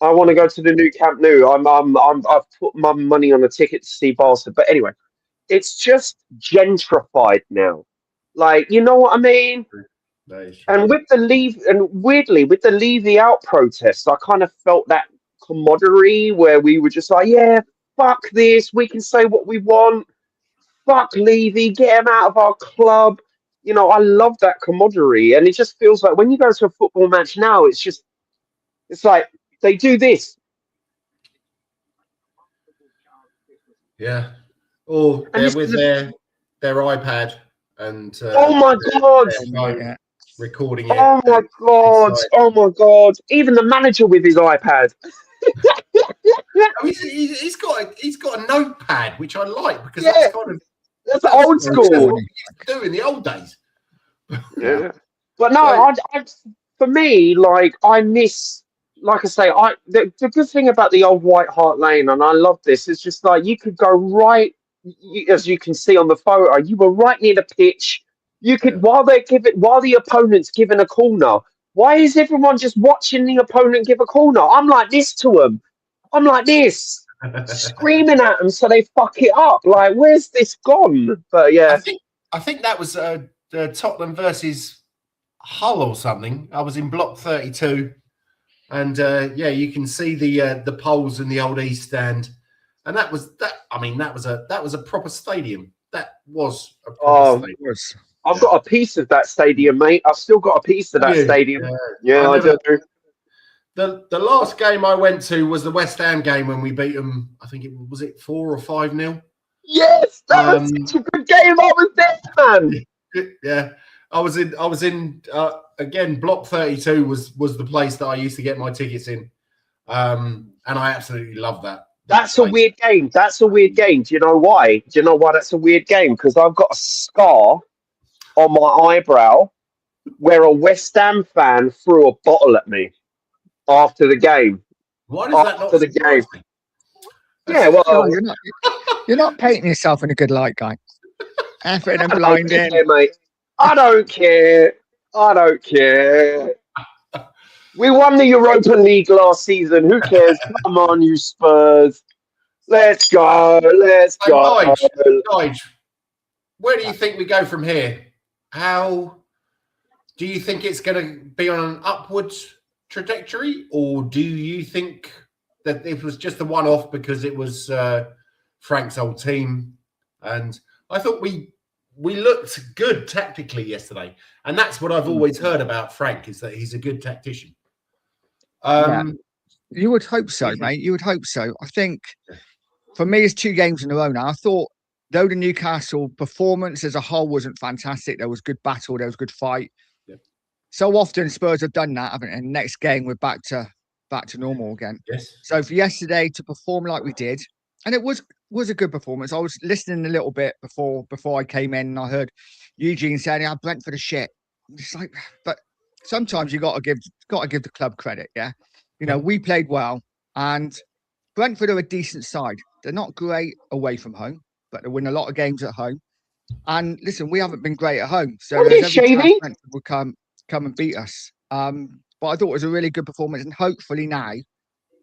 I've put my money on a ticket to see Barca. But anyway, it's just gentrified now. Like, you know what I mean? And with the weirdly, with the Levy out protests, I kind of felt that camaraderie where we were just like, yeah, fuck this. We can say what we want. Fuck Levy, get him out of our club. I love that camaraderie. And it just feels like when you go to a football match now, it's like they do this. Yeah. Or they're with their iPad and oh my God. Recording it. Oh my God. Even the manager with his iPad. He's got a notepad, which I like, because that's old school. What we used to do in the old days. Yeah. But no, I for me, like, I miss, like I say, the good thing about the old White Hart Lane, and I love this, is just like you could go right, as you can see on the photo, you were right near the pitch. You could, while the opponent's giving a corner, why is everyone just watching the opponent give a corner? I'm like this to them. I'm like this, screaming at them so they fuck it up. Like, where's this gone? But yeah, I think that was the Tottenham versus Hull or something. I was in block 32, and you can see the poles in the old East Stand, and that was that. I mean, that was a proper stadium. That was a proper stadium. I've got a piece of that stadium, mate. I've still got a piece of that stadium. Yeah, I do. The last game I went to was the West Ham game when we beat them. I think was 4 or 5-0. Yes, that was such a good game. I was there, man. Yeah, I was in again. Block 32 was the place that I used to get my tickets in, and I absolutely love that. That's a weird game. Do you know why? That's a weird game? Because I've got a scar on my eyebrow where a West Ham fan threw a bottle at me after the game. Why does that not After the game. surprise me? Yeah, well, No, you're not painting yourself in a good light, guy. Effing and blinding. care, mate. I don't care. I don't care. We won the Europa League last season. Who cares? Come on, you Spurs. Let's go. Let's So, go. Nige, where do you think we go from here? How do you think it's going to be on an upward trajectory, or do you think that it was just a one-off because it was Frank's old team? And I thought we looked good tactically yesterday, and that's what I've always heard about Frank, is that he's a good tactician. You would hope so, mate. You would hope so. I think for me, it's 2 games in a row now. I thought, though the Newcastle performance as a whole wasn't fantastic, there was good battle, there was good fight. Yep. So often Spurs have done that, haven't they? And next game we're back to normal again. Yes. So for yesterday to perform like we did, and it was a good performance. I was listening a little bit before I came in, and I heard Eugene saying, "Yeah, Brentford are shit." It's like, but sometimes you got to give the club credit. Yeah, you know, we played well, and Brentford are a decent side. They're not great away from home, but they win a lot of games at home. And listen, we haven't been great at home, so there's every chance Brentford will come and beat us. But I thought it was a really good performance, and hopefully now,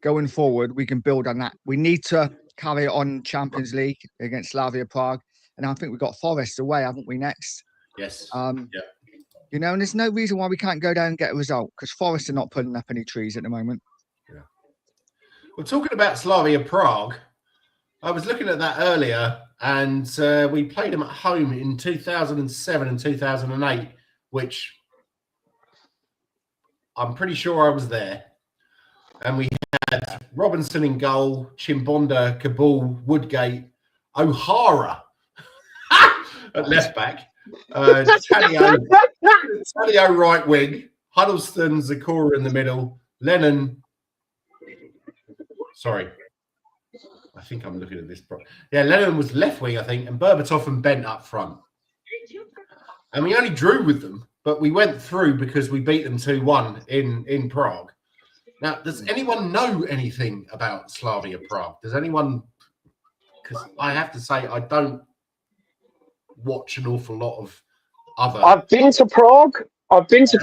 going forward, we can build on that. We need to carry it on Champions League against Slavia Prague, and I think we've got Forest away, haven't we, next? Yes. You know, and there's no reason why we can't go down and get a result, because Forest are not pulling up any trees at the moment. Yeah. Well, talking about Slavia Prague, I was looking at that earlier, and we played them at home in 2007 and 2008, which I'm pretty sure I was there. And we had Robinson in goal, Chimbonda, Kabul, Woodgate, O'Hara at left back, Taddeo right wing, Huddleston, Zakura in the middle, Lennon. Sorry, I think I'm looking at this. Yeah, Lennon was left wing, I think, and Berbatov and Bent up front. And we only drew with them, but we went through because we beat them 2-1 in Prague. Now, does anyone know anything about Slavia Prague? Does anyone? Because I have to say, I don't watch an awful lot of other. I've been to Prague. I've had a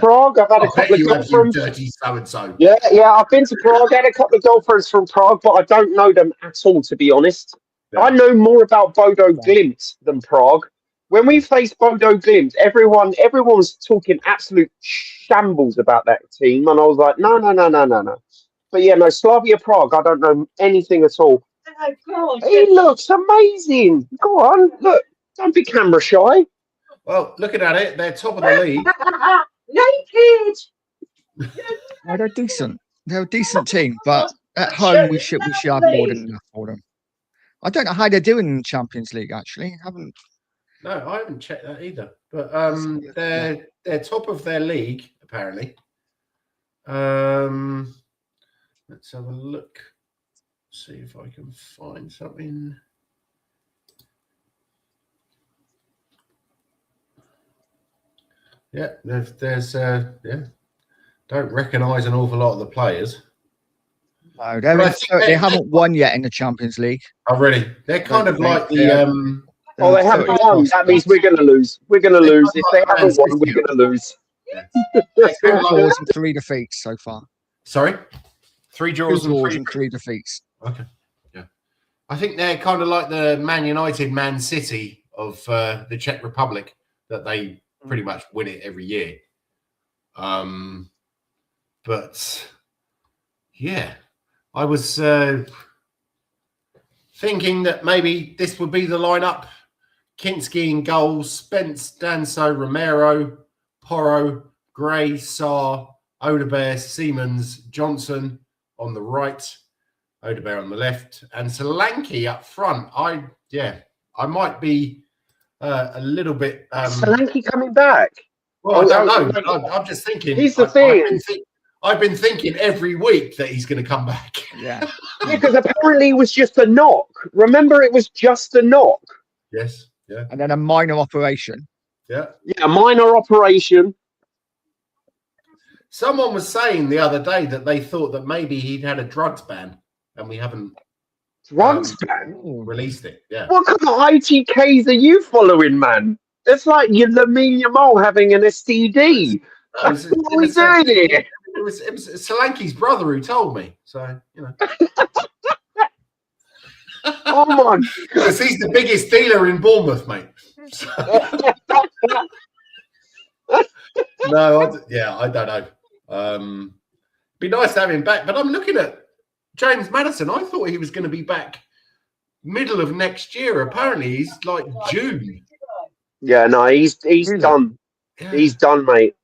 couple of girlfriends. Dirty so-and-so. Yeah, I've been to Prague. I had a couple of girlfriends from Prague, but I don't know them at all, to be honest. Yeah. I know more about Bodo Glimt than Prague. When we faced Bodo Glimt, everyone was talking absolute shambles about that team, and I was like, no. But yeah, no, Slavia Prague, I don't know anything at all. Oh, God. He looks amazing. Go on, look. Don't be camera shy. Well, looking at it, they're top of the league. Naked. Well, they're decent. They're a decent team, but at home we should have more than enough for them. I don't know how they're doing in the Champions League. Actually, No, I haven't checked that either. But they're top of their league apparently. Let's have a look. See if I can find something. Yeah, there's don't recognise an awful lot of the players. No, they haven't won yet in the Champions League. Oh, really? They're kind of like the Oh, they haven't won. That means we're going to lose. We're going to lose. If they haven't won, we're going to lose. 2 draws and 3 defeats so far. Sorry? 3 draws and 3 defeats. Okay. Yeah. I think they're kind of like the Man United, Man City of the Czech Republic, that they pretty much win it every year. But, yeah, I was thinking that maybe this would be the lineup. Kinski in goals, Spence, Danso, Romero, Porro, Gray, Sarr, Odebear, Siemens, Johnson on the right, Odebear on the left, and Solanke up front. I might be a little bit. Solanke coming back? Well, I don't know. I'm just thinking. He's the thing. I've been thinking every week that he's going to come back. Yeah. Because apparently it was just a knock. Remember, it was just a knock. Yes. Yeah. And then a minor operation. Yeah. Yeah, minor operation. Someone was saying the other day that they thought that maybe he'd had a drugs ban, and we haven't Drugs ban? released it. Yeah. What kind of ITKs are you following, man? It's like you're Lamine Yamal having an STD. No, What are we doing here? It was Solanke's brother who told me. So, you know. Oh, my Because he's the biggest dealer in Bournemouth, mate. So, no, I don't know. Be nice to have him back, but I'm looking at James Maddison. I thought he was going to be back middle of next year. Apparently, he's like June. Yeah, no, he's done. Yeah. He's done, mate.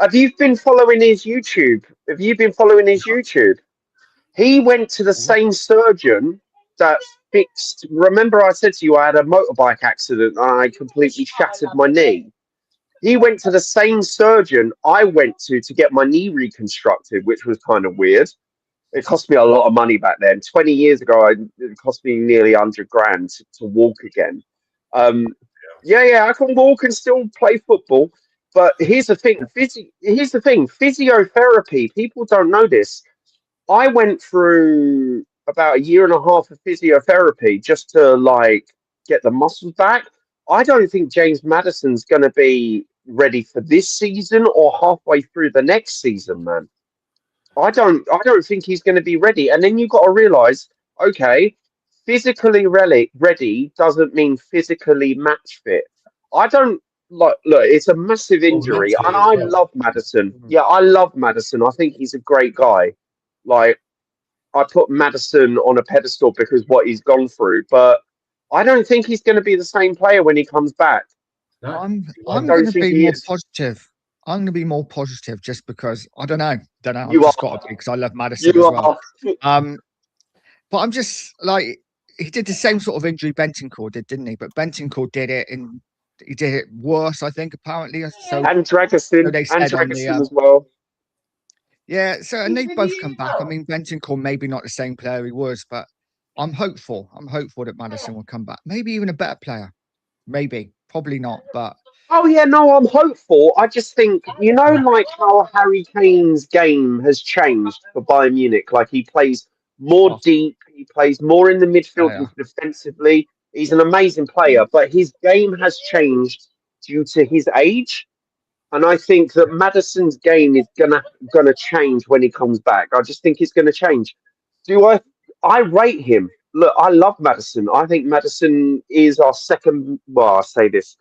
Have you been following his YouTube? He went to the same surgeon that fixed. Remember, I said to you I had a motorbike accident and I completely shattered my knee. He went to the same surgeon I went to get my knee reconstructed, which was kind of weird. It cost me a lot of money back then. 20 years ago, it cost me nearly 100 grand to walk again. Yeah, I can walk and still play football. But here's the thing. Physiotherapy. People don't know this. I went through about a year and a half of physiotherapy just to like get the muscles back. I don't think James Maddison's going to be ready for this season or halfway through the next season, man. I don't think he's going to be ready. And then you've got to realize, okay, physically ready doesn't mean physically match fit. I don't look, it's a massive injury. And I love Maddison. Yeah, I love Maddison. I think he's a great guy. Like, I put Maddison on a pedestal because what he's gone through, but I don't think he's going to be the same player when he comes back. No. I'm going to be more positive. I'm going to be more positive just because I don't know. I've just got to be because I love Maddison as well. But I'm just like, he did the same sort of injury Bentancur did, didn't he? But Bentancur did it, and he did it worse, I think, apparently. So and Dragerson, so they said as well. Yeah, so and they both come back. I mean, Bentancur maybe not the same player he was, but I'm hopeful. I'm hopeful that Maddison will come back. Maybe even a better player. Maybe, probably not, but. Oh yeah, no, I'm hopeful. I just think, you know, like how Harry Kane's game has changed for Bayern Munich. Like he plays more deep, he plays more in the midfield defensively. He's an amazing player, but his game has changed due to his age. And I think that Maddison's game is gonna change when he comes back. I just think it's gonna change. I rate him. Look, I love Maddison. I think Maddison is our second. Well, I'll say this.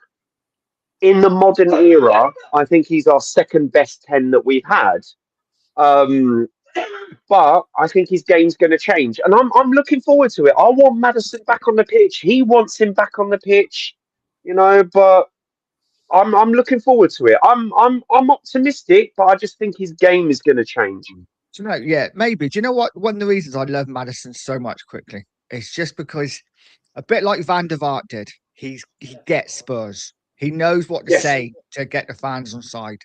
In the modern era, I think he's our second best 10 that we've had. But I think his game's going to change, and I'm looking forward to it. I want Maddison back on the pitch. He wants him back on the pitch, you know. But I'm looking forward to it. I'm optimistic, but I just think his game is going to change. Do you know? Yeah, maybe. Do you know what? One of the reasons I love Maddison so much quickly is just because, a bit like Van der Vaart did, he gets Spurs. He knows what to say to get the fans on side.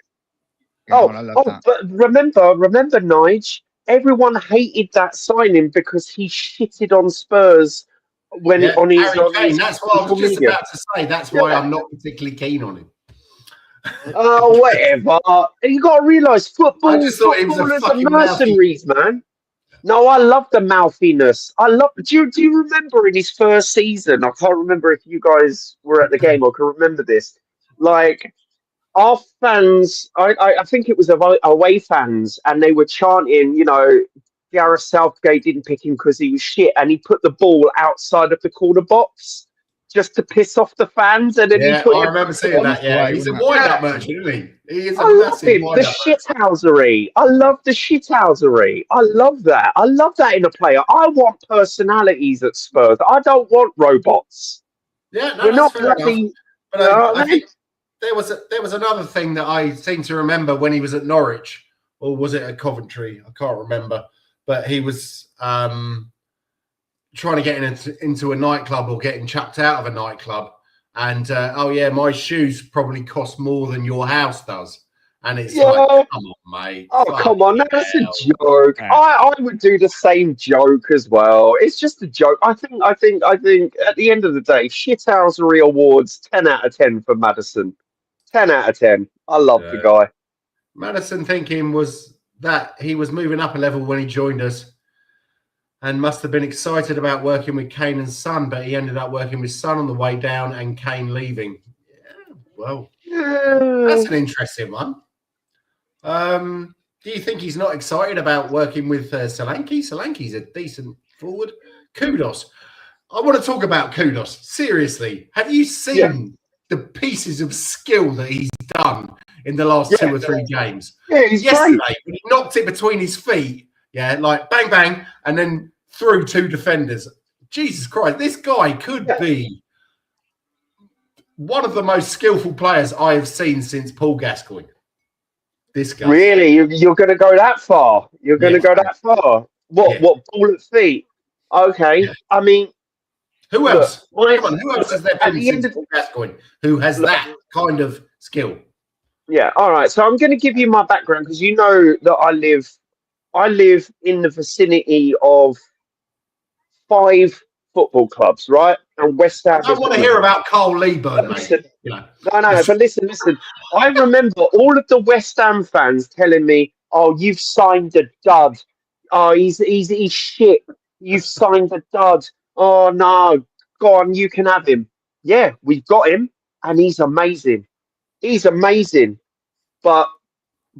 You know, I love that. But remember, Nige, everyone hated that signing because he shitted on Spurs on his. That's what I was just about to say. That's why I'm not particularly keen on him. Oh, whatever. You got to realise footballers are mercenaries, man. No, I love the mouthiness. Do you remember in his first season? I can't remember if you guys were at the game or can remember this. Like, our fans, I think it was away fans, and they were chanting, you know, Gareth Southgate didn't pick him because he was shit, and he put the ball outside of the corner box just to piss off the fans. And then I remember seeing that. Yeah, he's a wind-up merchant, isn't he? He is a massive wind-up. The shithousery. I love the shithousery. I love that. I love that in a player. I want personalities at Spurs. I don't want robots. Yeah, no, that's fair enough. But I think there was another thing that I seem to remember when he was at Norwich, or was it at Coventry? I can't remember. But he was trying to get into a nightclub or getting chucked out of a nightclub. And, my shoes probably cost more than your house does. And it's like, come on, mate. Oh, come on. That's a joke. I would do the same joke as well. It's just a joke. I think at the end of the day, shithousery awards, 10 out of 10 for Maddison. 10 out of 10. I love the guy. Madison thinking was that he was moving up a level when he joined us and must have been excited about working with Kane and Son, but he ended up working with Son on the way down and Kane leaving. Yeah, well, that's an interesting one. Do you think he's not excited about working with Solanke? Solanke's a decent forward. Kudos. I want to talk about Kudos. Seriously, have you seen the pieces of skill that he's done in the last 2 or 3 games? Yeah, he's yesterday, great. when he knocked it between his feet, like bang, bang, and then through 2 defenders. Jesus Christ, this guy could be one of the most skillful players I have seen since Paul Gascoigne. This guy. Really? You're going to go that far? You're going to go that far? What ball at feet? Okay. I mean, who else? Come on, who else has there been the since Paul Gascoigne who has that kind of skill? Yeah. All right. So I'm going to give you my background because you know that I live in the vicinity of 5 football clubs, right? And West Ham. I don't want to hear about Carl Leeburn, mate. No, but listen. I remember all of the West Ham fans telling me, "Oh, you've signed a dud. Oh, he's shit. You've signed a dud. Oh no, go on, you can have him." Yeah, we've got him, and he's amazing. He's amazing. But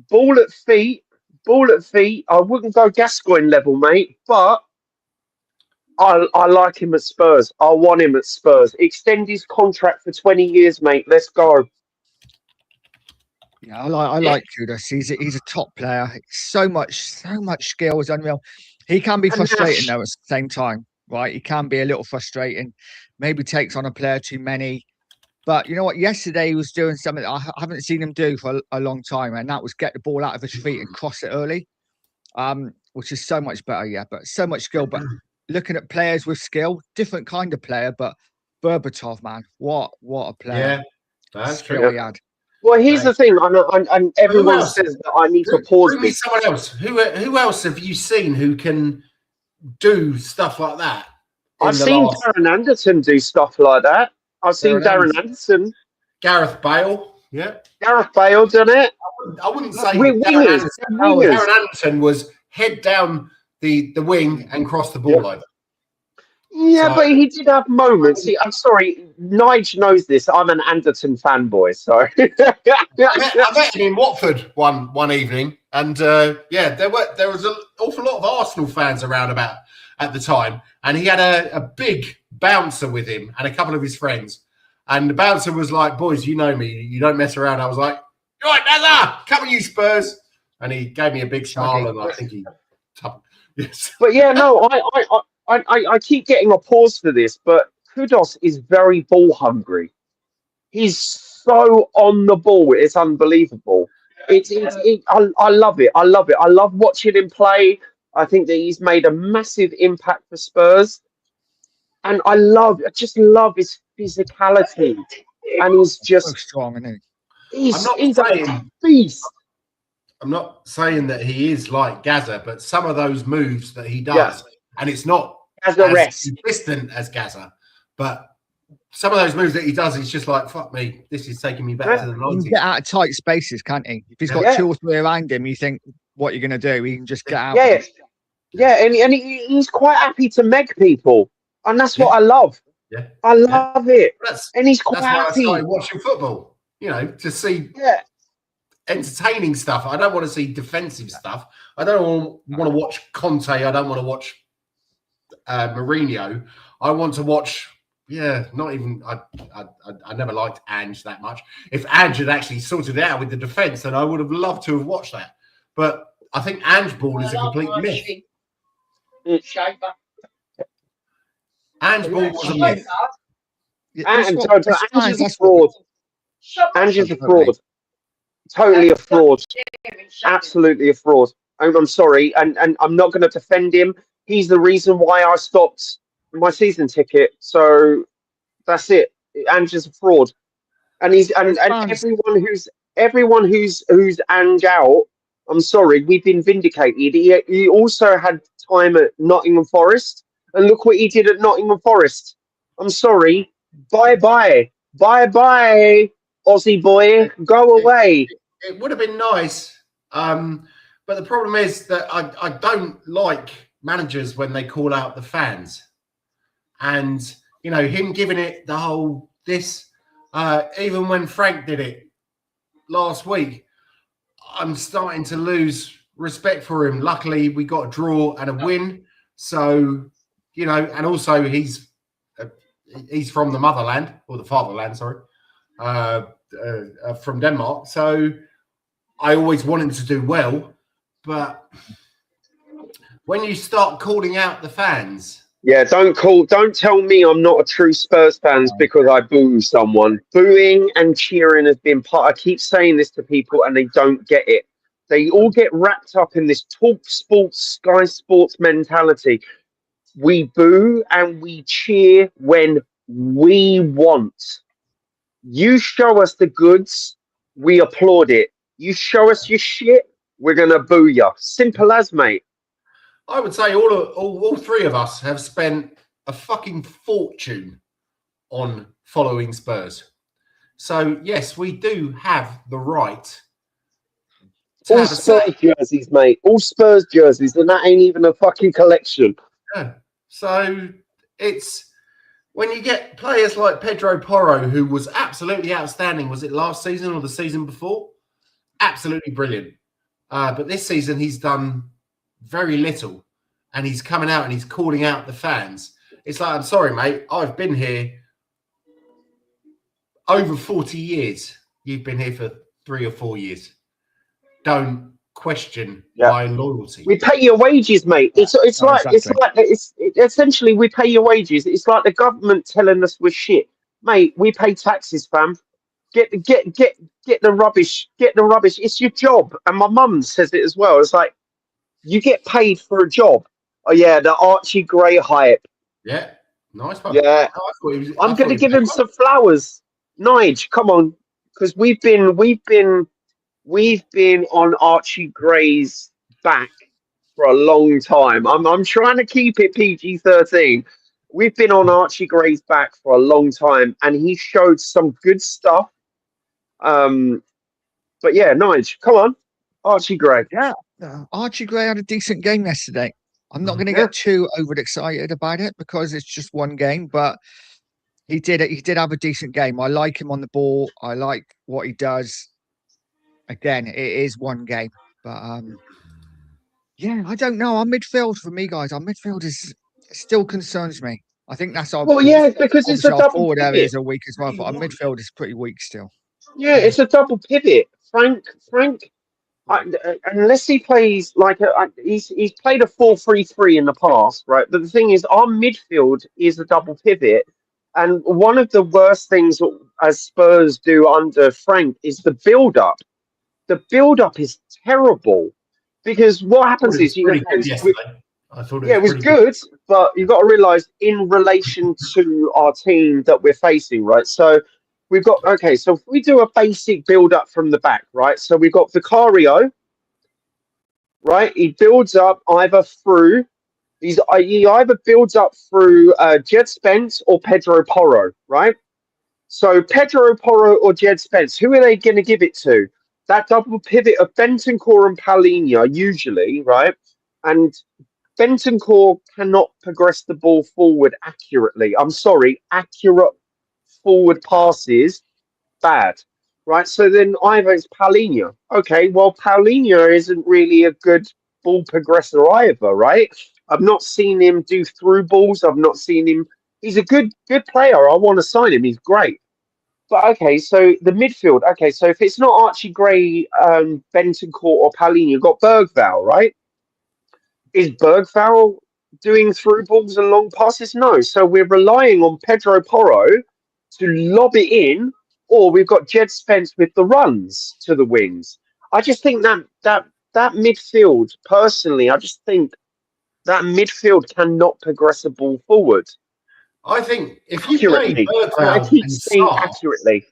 ball at feet. I wouldn't go Gascoigne level, mate. But I like him at Spurs. I want him at Spurs. Extend his contract for 20 years, mate. Let's go. Yeah, I like Kudos. He's a top player. So much skill is unreal. He can be frustrating though at the same time, right? He can be a little frustrating. Maybe takes on a player too many. But you know what? Yesterday he was doing something that I haven't seen him do for a long time, and that was get the ball out of his feet and cross it early, which is so much better. Yeah, but so much skill. But looking at players with skill, different kind of player. But Berbatov, man, what a player! Yeah, that's skill true. He had. Well, here's the thing, and everyone says that I need to pause. Bring me someone else. Who else have you seen who can do stuff like that? I've seen Darren Anderson do stuff like that. I've seen Darren Anderson. Gareth Bale. Yeah. Gareth Bale done it. I wouldn't say Darren Anderson was head down the wing and cross the ball over. Yeah, So- but he did have moments. See, I'm sorry, Nige knows this. I'm an Anderson fanboy, so I met him in Watford one evening, and there was an awful lot of Arsenal fans around about at the time, and he had a big bouncer with him and a couple of his friends, and the bouncer was like, "Boys, you know me, you don't mess around." I was like, "All right, Nazar, come on, you Spurs," and he gave me a big smile, and I think he. Yes. But yeah, no, I keep getting a pause for this, but Kudos is very ball hungry. He's so on the ball; it's unbelievable. I love it. I love it. I love watching him play. I think that he's made a massive impact for Spurs, and I just love his physicality, and he's just So strong, isn't he? He's a beast. I'm not saying that he is like Gaza, but some of those moves that he does, and it's not as consistent as Gaza, but some of those moves that he does, he's just like, fuck me, this is taking me back to the He 90s. can get out of tight spaces, can't he? If he's got 2 or 3 around him, you think, what you're going to do? He can just get out. And he's quite happy to meg people, and that's what I love. Yeah, I love it. And he's quite that's happy. why I started watching football, to see entertaining stuff. I don't want to see defensive stuff. I don't want to watch Conte. I don't want to watch Mourinho. I want to watch. Yeah, not even. I never liked Ange that much. If Ange had actually sorted it out with the defense, then I would have loved to have watched that. But I think Ange ball is a complete myth. Ange ball was a myth. Ange is a fraud. Ange is a fraud. Totally a fraud. Absolutely a fraud. I'm sorry, and I'm not going to defend him. He's the reason why I stopped my season ticket. So that's it. Ange is a fraud, and everyone who's Ange out. I'm sorry, we've been vindicated. He also had time at Nottingham Forest, and look what he did at Nottingham Forest. I'm sorry. Bye bye. Aussie boy, go away. It would have been nice, but the problem is that I don't like managers when they call out the fans, and you know him giving it the whole this. Even when Frank did it last week, I'm starting to lose respect for him. Luckily, we got a draw and a win, so you know, and also he's from the motherland or the fatherland, sorry, from Denmark. So I always want him to do well, but when you start calling out the fans. Yeah, don't tell me I'm not a true Spurs fan because I boo someone. Booing and cheering has been part. I keep saying this to people and they don't get it. They all get wrapped up in this Talk Sports, Sky Sports mentality. We boo and we cheer when we want. You show us the goods, we applaud it. You show us your shit, we're gonna boo you. Simple as, mate. I would say all three of us have spent a fucking fortune on following Spurs. So, yes, we do have the right to all Spurs jerseys, mate. All Spurs jerseys, and that ain't even a fucking collection. Yeah. So, it's when you get players like Pedro Porro, who was absolutely outstanding. Was it last season or the season before? Absolutely brilliant. But this season, he's done very little, and he's coming out and he's calling out the fans. It's like, I'm sorry, mate, I've been here over 40 years. You've been here for 3 or 4 years. Don't question my loyalty. We pay your wages, mate. It's essentially we pay your wages. It's like the government telling us we're shit, mate. We pay taxes, fam. Get the rubbish. Get the rubbish. It's your job. And my mum says it as well. It's like, you get paid for a job. Oh yeah, the Archie Gray hype. Yeah, nice one. Yeah, I'm going to give him some flowers. Nige, come on, because we've been on Archie Gray's back for a long time. I'm trying to keep it PG-13. We've been on Archie Gray's back for a long time, and he showed some good stuff. But yeah, Nige, come on. Archie Gray. Yeah. Archie Gray had a decent game yesterday. I'm not going to get too overexcited about it because it's just one game, but he did have a decent game. I like him on the ball. I like what he does. Again, it is one game, but yeah, I don't know. Our midfield for me, guys, our midfield still concerns me. I think that's our because it's a double forward pivot. areas are weak as well, but our midfield is pretty weak still. Yeah, it's a double pivot. Frank, unless he plays like he's played a 4-3-3 in the past, right? But the thing is, our midfield is a double pivot, and one of the worst things as Spurs do under Frank is the build-up. The build-up is terrible because what happens is I thought it was good, but you've got to realise in relation to our team that we're facing, right? So we've got so if we do a basic build-up from the back, right? So we've got Vicario, right? He builds up either through he either builds up through Jed Spence or Pedro Porro, right? So Pedro Porro or Jed Spence, who are they going to give it to? That double pivot of Bentancur and Paulinho, usually, right? And Bentancur cannot progress the ball forward accurately. I'm sorry, accurate forward passes, bad, right? So then either it's Paulinho. Okay, well, Paulinho isn't really a good ball progressor either, right? I've not seen him do through balls. I've not seen him. He's a good player. I want to sign him. He's great. But okay, so the midfield. Okay, so if it's not Archie Gray, Bentancur, or Paulinho, you've got Bergvall, right? Is Bergvall doing through balls and long passes? No. So we're relying on Pedro Porro to lob it in, or we've got Jed Spence with the runs to the wings. I just think that midfield, personally, I just think that midfield cannot progress a ball forward. I think if you play I keep saying accurately.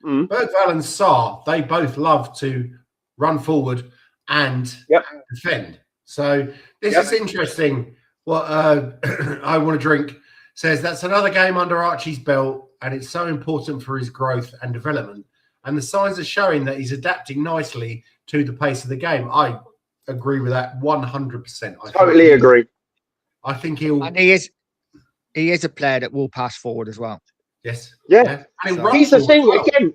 Bergvall and Sarr, they both love to run forward and defend. So this is interesting. What I want to drink says that's another game under Archie's belt, and it's so important for his growth and development. and the signs are showing that he's adapting nicely to the pace of the game. I agree with that 100%. Totally agree. I think he'll. And he is a player that will pass forward as well. Yes. Yeah. And So- Here's the thing. Again,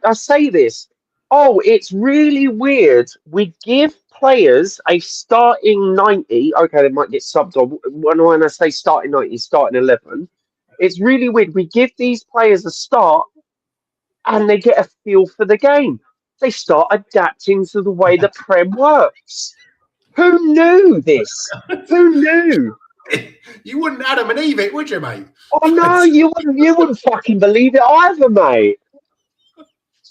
I say this. Oh, it's really weird. We give players a starting 90. Okay, they might get subbed on. When I say starting 90, starting 11. It's really weird. We give these players a start and they get a feel for the game. They start adapting to the way the Prem works. Who knew this? Who knew? You wouldn't Adam and Eve it, would you, mate? Oh no, you wouldn't fucking believe it either, mate.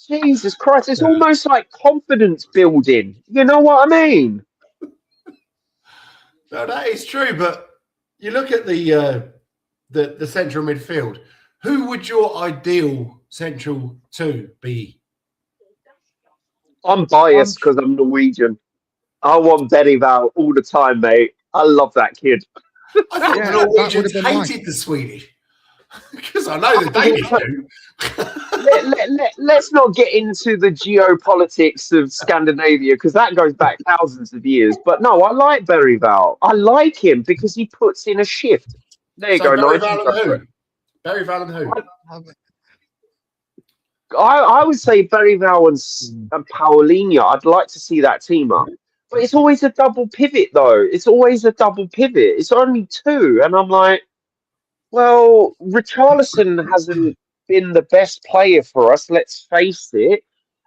Jesus Christ, it's almost like confidence building. You know what I mean? No, that is true. But you look at the central midfield. Who would your ideal central two be? I'm biased because I'm Norwegian. I want Berival all the time, mate. I love that kid. I thought Yeah, the that Norwegians would've been hated mine. the Swedish because I know the Danish do. Let's not get into the geopolitics of Scandinavia because that goes back thousands of years. But no, I like Berival. I like him because he puts in a shift. There you go, Barry Nigel. Val and who? Barry Val and who? I would say Berival and Paulinho. I'd like to see that team up. But it's always a double pivot, though. It's always a double pivot. It's only two. And I'm like, well, Richarlison hasn't been the best player for us, let's face it.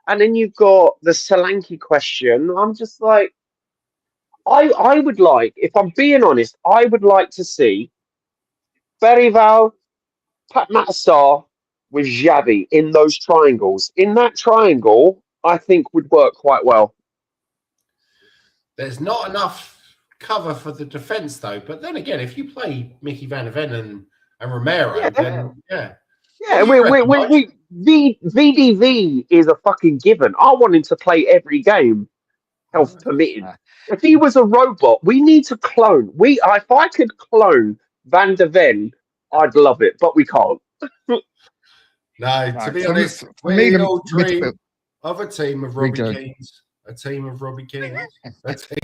And then you've got the Solanke question. I'm just like, I would like, if I'm being honest, I would like to see Berival, Pat Matasar with Xavi in those triangles. In that triangle, I think would work quite well. There's not enough cover for the defence, though. But then again, if you play Mickey Van der Ven and Romero, then yeah. Yeah, VDV is a fucking given. I want him to play every game, health permitting. If he was a robot, we need to clone. If I could clone Van der Ven, I'd love it, but we can't. No, to be honest, for me, we the all dream midfield- of a team of We Robbie do. Keanes. A team of Robbie Keane. A team.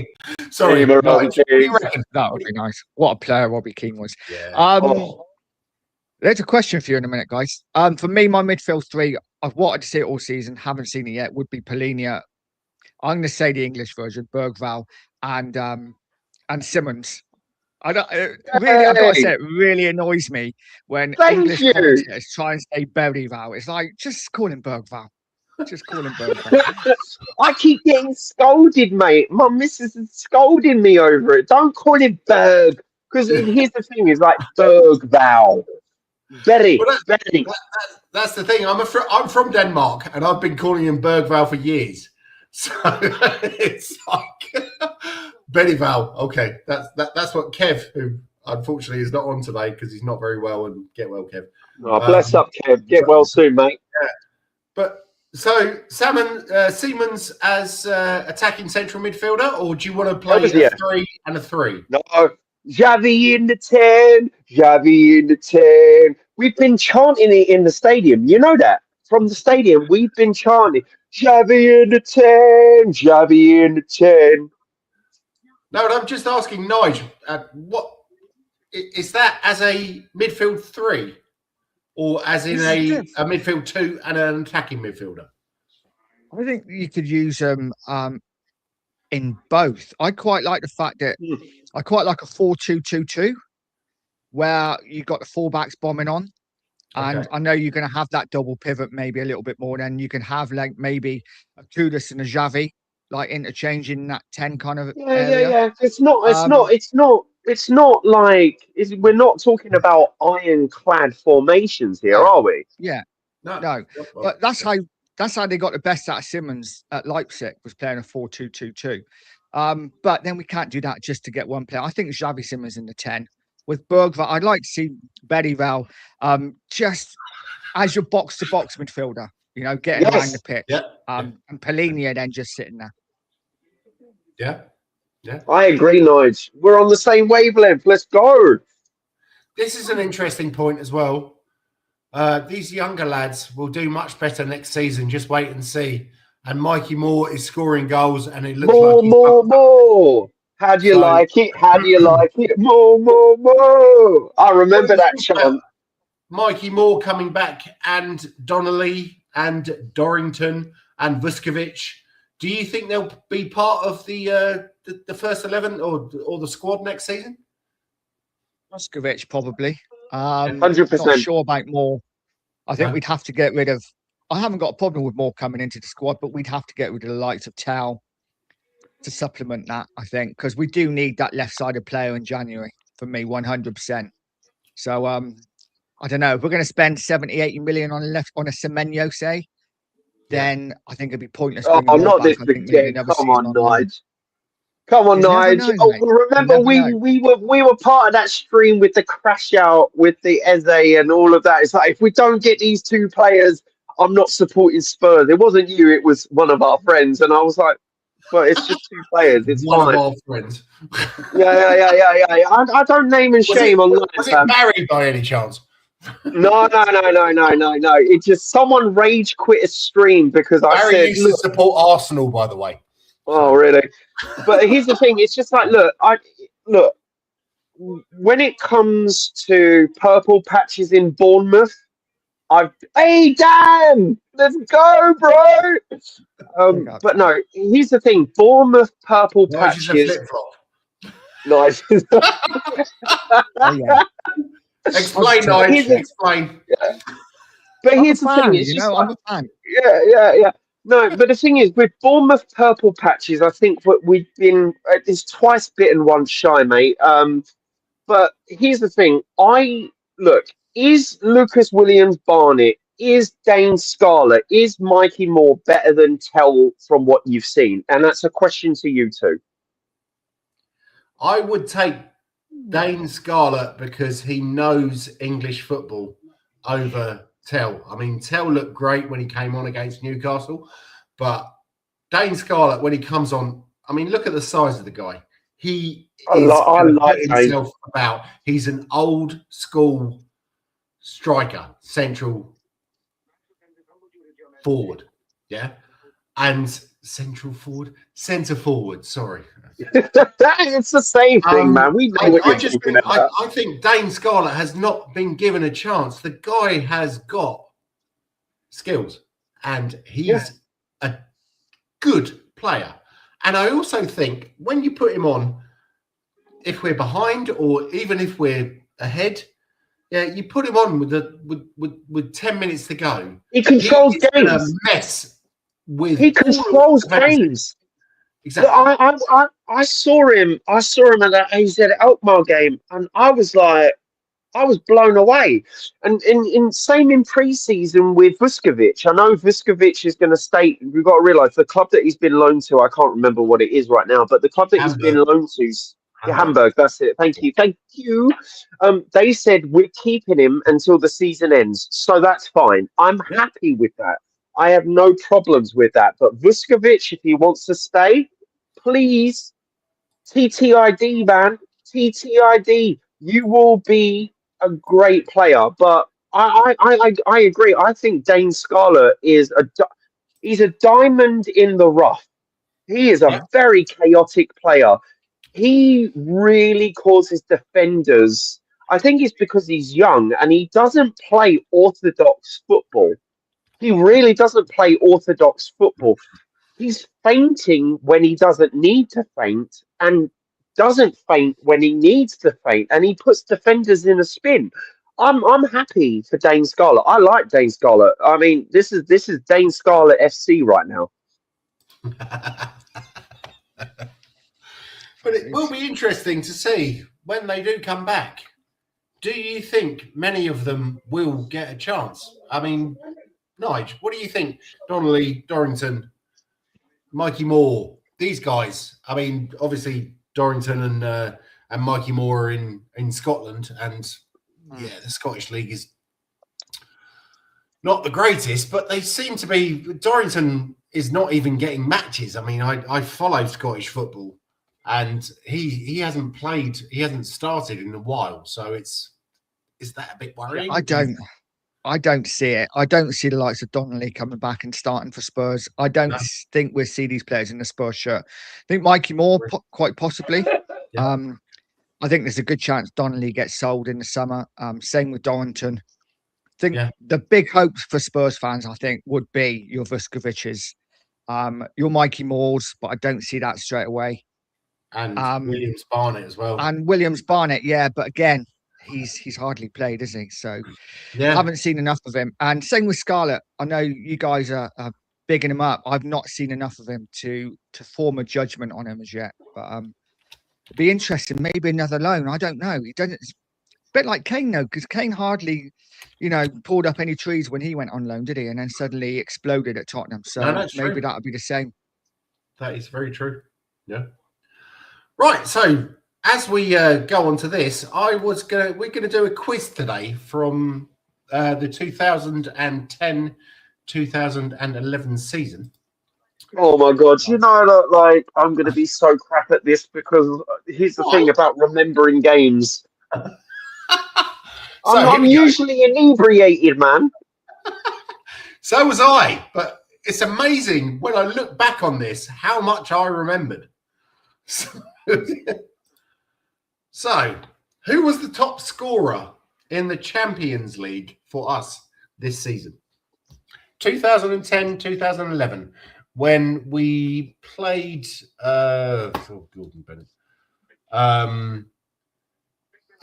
Sorry, Team of Robbie Nigel, what do you Keane. reckon? That would be nice. What a player Robbie Keane was. Yeah. Oh. There's a question for you in a minute, guys. For me, my midfield three, I've wanted to see it all season, haven't seen it yet, would be Polina. I'm going to say the English version, Bergval, and Simmons. I've got to say, it really annoys me when Thank English you. commentators try and say Bergval. It's like, just call him Bergval. Just call him Bergval. I keep getting scolded, mate. My missus is scolding me over it. Don't call him Berg. Because here's the thing, it's like Bergval. Betty. That's the thing. I'm from Denmark, and I've been calling him Bergval for years. So it's like Berival. Okay, that's what Kev, who unfortunately is not on today because he's not very well. And get well, Kev. Oh, bless up, Kev. Get well soon, mate. Yeah. But so Siemens as attacking central midfielder, or do you want to play a 3 and a 3? No. Xavi in the 10. Xavi in the 10. We've been chanting it in the stadium. You know that? From the stadium, we've been chanting Xavi in the 10. Xavi in the 10. No, I'm just asking Nigel, what is that as a midfield 3? Or as in a midfield 2 and an attacking midfielder? I think you could use them in both. I quite like the fact that I quite like a 4-2-2-2 where you got the fullbacks bombing on. And I know you're going to have that double pivot maybe a little bit more. Then you can have like maybe a Kudus and a Xavi like interchanging that 10 kind of area. Yeah. It's not like we're not talking about ironclad formations here, are we? Yeah. No. But that's how they got the best out of Simmons at Leipzig, was playing a 4-2-2-2. But then we can't do that just to get one player. I think Xavi Simmons in the 10. With Bergval, I'd like to see Berival just as your box-to-box midfielder, getting around the pitch. Yeah. And Polina then just sitting there. Yeah. I agree, Nige. We're on the same wavelength. Let's go. This is an interesting point as well. these younger lads will do much better next season. Just wait and see. And Mikey Moore is scoring goals, and it looks like more. How do you like it? How do you like it? More. I remember that chant. Mikey Moore coming back, and Donnelly and Dorrington and Vuskovic. Do you think they'll be part of the first 11 or the squad next season? Vuskovic probably. 100%. Not sure about Moore. I think we'd have to get rid of. I haven't got a problem with Moore coming into the squad, but we'd have to get rid of the likes of Tell to supplement that. I think because we do need that left-sided player in January for me, 100%. So I don't know if we're going to spend 70, 80 million on a Semenyo, say. Then I think it'd be pointless. Oh, not this again. Come on, Nige. Come on, Nige. Oh, remember we were part of that stream with the crash out with the Eze and all of that. It's like if we don't get these two players, I'm not supporting Spurs. It wasn't you, it was one of our friends, and I was like, but it's just two players. It's one fine. of our friends. Yeah. I don't name and shame on that. Was it Barry by any chance? No. It's just someone rage quit a stream because I said used to support Arsenal, by the way. Oh, really? But here's the thing: it's just like, look. When it comes to purple patches in Bournemouth, hey Dan, let's go, bro. But no, here's the thing: Bournemouth purple patches. Nice. Explain, Nige. Explain. Yeah. But here's the thing: it's just I'm a fan. Yeah. No, but the thing is, with Bournemouth purple patches, I think what we've been it's twice bitten, once shy, mate. But here's the thing: is Lucas Williams-Barnett, is Dane Scarlett, is Mikey Moore better than Tell from what you've seen? And that's a question to you two. I would take Dane Scarlett because he knows English football over Tell. I mean, Tell looked great when he came on against Newcastle, but Dane Scarlett, when he comes on, I mean, look at the size of the guy. He like himself about. He's an old school striker, central forward, yeah, and centre forward. Sorry, it's the same thing, man. We know what you're talking about. I think Dane Scarlett has not been given a chance. The guy has got skills, and he's a good player. And I also think when you put him on, if we're behind or even if we're ahead, you put him on with 10 minutes to go. He controls games. A mess with he controls games. Exactly. I saw him at that AZ Alkmaar game, and I was blown away. And same in pre-season with Vuskovic. I know Vuskovic is going to stay. We've got to realise the club that he's been loaned to, I can't remember what it is right now, but the club that he's been loaned to is Hamburg. That's it. Thank you. They said we're keeping him until the season ends. So that's fine. I'm happy with that. I have no problems with that. But Vuskovic, if he wants to stay, please, TTID, man. TTID. You will be a great player, but I agree. I think Dane Scarlett is he's a diamond in the rough. He is a very chaotic player. He really causes defenders. I think it's because he's young and he doesn't play orthodox football. He really doesn't play orthodox football. He's fainting when he doesn't need to faint and doesn't faint when he needs to faint, and he puts defenders in a spin. I'm happy for Dane Scarlett. I like Dane Scarlett. I mean, this is Dane Scarlett FC right now. But it will be interesting to see when they do come back. Do you think many of them will get a chance? I mean, Nige, what do you think? Donnelly, Dorrington, Mikey Moore, these guys. I mean, obviously Dorrington and Mikey Moore are in Scotland, and the Scottish League is not the greatest, but they seem to be. Dorrington is not even getting matches. I mean, I follow Scottish football, and he hasn't played, he hasn't started in a while. So is that a bit worrying? I don't. I don't see it. I don't see the likes of Donnelly coming back and starting for Spurs. I don't think we'll see these players in the Spurs shirt. I think Mikey Moore, quite possibly. Yeah. I think there's a good chance Donnelly gets sold in the summer. Same with Dorrington. I think the big hopes for Spurs fans, I think, would be your Vusković's, your Mikey Moores, but I don't see that straight away. And Williams Barnett as well. And Williams Barnett, yeah, but again, he's hardly played, is he? So haven't seen enough of him. And same with Scarlett. I know you guys are bigging him up. I've not seen enough of him to form a judgment on him as yet. But it'd be interesting. Maybe another loan. I don't know. He doesn't. It's a bit like Kane though, because Kane hardly, pulled up any trees when he went on loan, did he? And then suddenly exploded at Tottenham. So maybe that would be the same. That is very true. Yeah. Right. So as we go on to this, we're gonna do a quiz today from the 2010-2011 season. Oh my God! I'm going to be so crap at this because here's the thing about remembering games. I'm usually inebriated, man. So was I, but it's amazing when I look back on this how much I remembered. So, who was the top scorer in the Champions League for us this season? 2010-2011, when we played Gordon Bennett,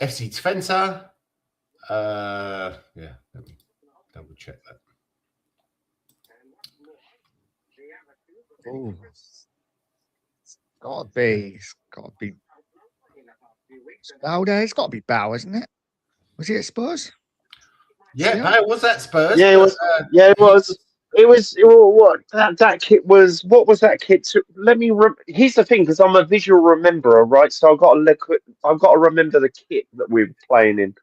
FC Twente. Let me double check that. Oh, it's gotta be Bowder. It's got to be Bow, isn't it? Was he at Spurs? Yeah, was that Spurs? Yeah, it was. It was. It was what that kit was. What was that kit? Let me. Here's the thing, because I'm a visual rememberer, right? So I've got to remember the kit that we were playing in.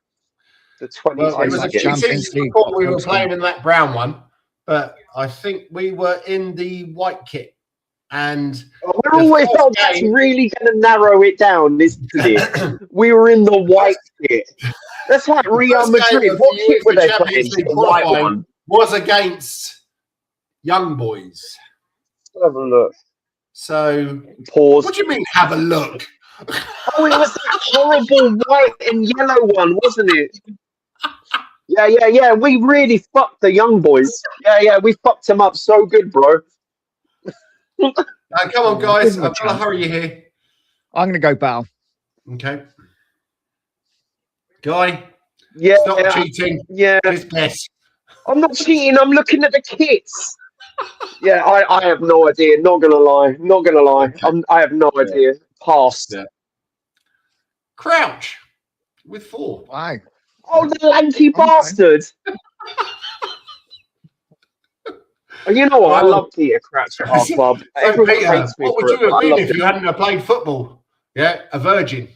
The 20. Well, it was a Champions League. We were playing in that brown one, but I think we were in the white kit. And we're always that's really going to narrow it down, isn't it? We were in the white kit. That's like Real Madrid. What kit were they playing? The white one was against Young Boys. Have a look. So pause. What do you mean? Have a look. Oh, it was that horrible white and yellow one, wasn't it? Yeah. We really fucked the Young Boys. Yeah. We fucked them up so good, bro. Come on, guys. I've got to hurry you here. I'm going to go Bow. Okay. Guy. Yeah. Stop cheating. Yeah. Just guess. I'm not cheating. I'm looking at the kits. Yeah, I have no idea. Not going to lie. Okay. I have no idea. Past. Yeah. Crouch with 4. Wow. Oh, the lanky bastard. You know what? I love Peter Crouch at our club. Everyone hates me. What would you have been if you hadn't played football? Yeah, a virgin.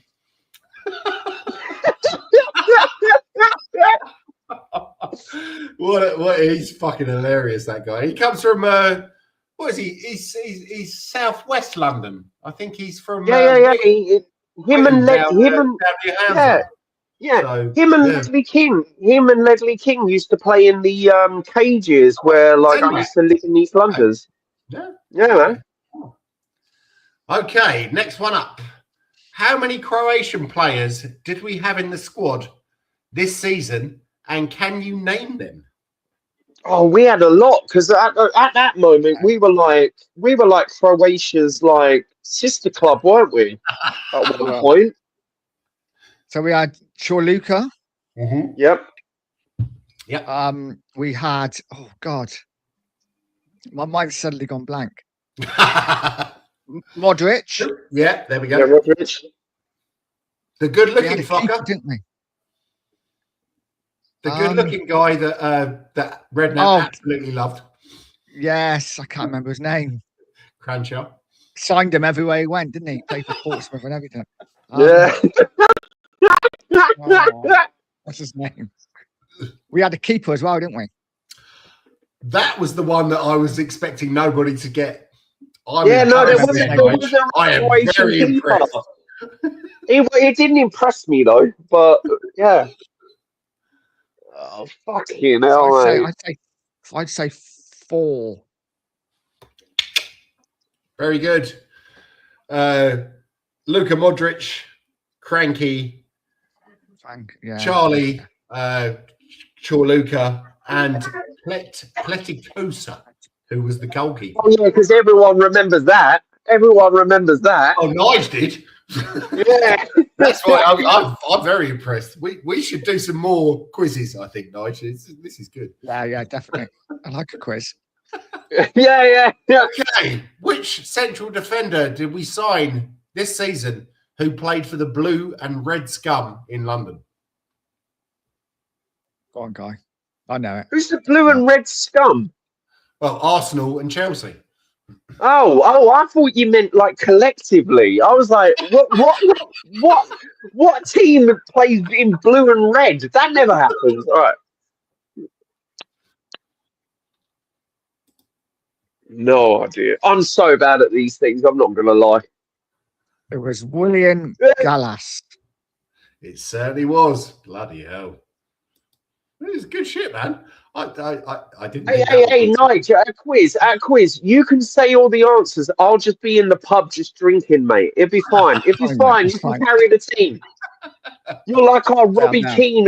What he's fucking hilarious, that guy. He comes from what is he? He's southwest London. I think he's from Him and Ledley King. Him and Ledley King used to play in the cages where I used to live in East London. Yeah, man. Okay, next one up. How many Croatian players did we have in the squad this season, and can you name them? Oh, we had a lot, because at that moment we were like Croatia's sister club, weren't we? At one point. So we had Chorluka. Mm-hmm. Yep. We had, oh God, my mind's suddenly gone blank. Modric. Yeah, there we go. Yeah, Modric. The good-looking fucker, didn't we? The good-looking guy that Redknapp absolutely loved. Yes, I can't remember his name. Cranshaw. Signed him everywhere he went, didn't he? Played for Portsmouth and everything. Yeah. What's his name? We had a keeper as well, didn't we? That was the one that I was expecting nobody to get. I am very impressed. It didn't impress me though, but yeah. Oh, fucking hell, I'd say 4. Very good. Luka Modric, Cranky, Charlie, Chorluka, and Pletikosa, who was the goalkeeper. Oh yeah, because everyone remembers that. Everyone remembers that. Oh, Nige did. Yeah, That's why I'm very impressed. We should do some more quizzes. I think, Nige. This is good. Yeah, definitely. I like a quiz. yeah. Okay, which central defender did we sign this season who played for the Blue and Red Scum in London? Go on, Guy. I know it. Who's the Blue and Red Scum? Well, Arsenal and Chelsea. Oh! I thought you meant like collectively. I was like, what team plays in blue and red? That never happens. All right. No idea. I'm so bad at these things. I'm not gonna lie. It was William Gallas. It certainly was. Bloody hell! It was good shit, man. I didn't. Hey, Nigel, at a quiz. You can say all the answers. I'll just be in the pub just drinking, mate. It'll be fine. If it's fine, you can carry the team. You're like our Robbie Keane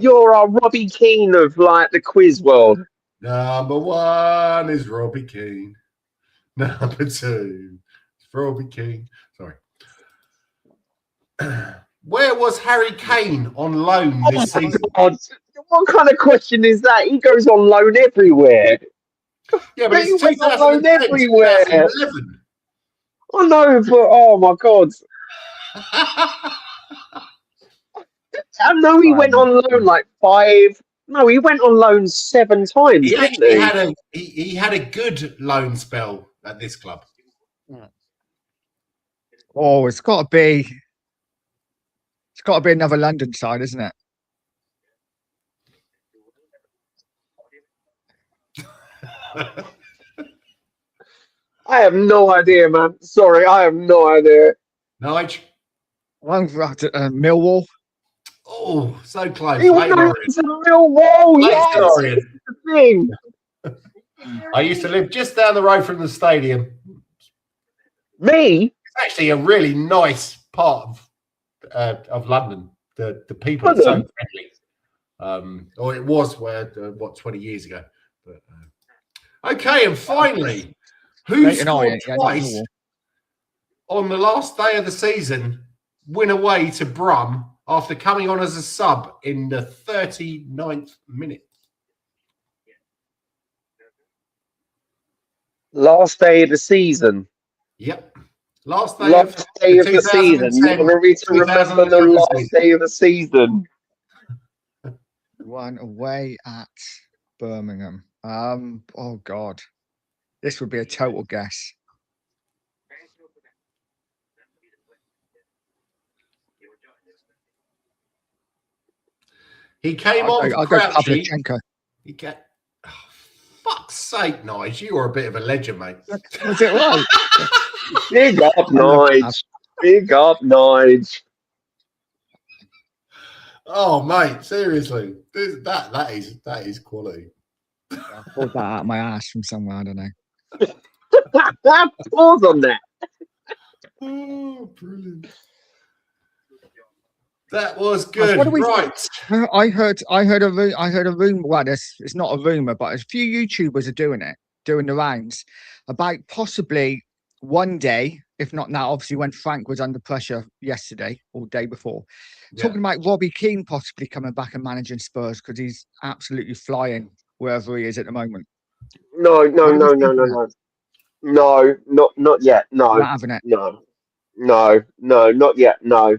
you're our Robbie Keane of like the quiz world. Number 1 is Robbie Keane. Number 2 is Robbie Keane. Sorry. Where was Harry Kane on loan this season? God. What kind of question is that? He goes on loan everywhere. Yeah, but it's went on loan everywhere. 2011. I know, but oh my God. I know he went on loan like 5. No, he went on loan 7 times. He had a good loan spell at this club. Oh, it's got to be another London side, isn't it? I have no idea, man. Sorry, I have no idea. Nige? Millwall. Oh, so close. He went to Millwall. Yes, the thing. I used to live just down the road from the stadium. Me? It's actually a really nice part of London. The people are so friendly. Or it was 20 years ago. But, okay, and finally, who scored twice on the last day of the season, win away to Brum after coming on as a sub in the 39th minute? Last day of the season. Yep. Last day of the season. You want me to remember the last day of the season? One away at Birmingham. Oh God, this would be a total guess. He came on. I'll go Pavlyuchenko. Fuck's sake, Nige, you are a bit of a legend, mate. Was it right? Big up, Nige. Big up, Nige. Oh, mate, seriously, that is quality. I pulled that out of my ass from somewhere. I don't know. Pause on that. Oh, brilliant. That was good. Right. I heard a rumor. Well, it's not a rumor, but a few YouTubers are doing the rounds about possibly one day, if not now, obviously when Frank was under pressure yesterday or day before, talking about Robbie Keane possibly coming back and managing Spurs because he's absolutely flying wherever he is at the moment. No, not yet. No, not having it. No, not yet. No.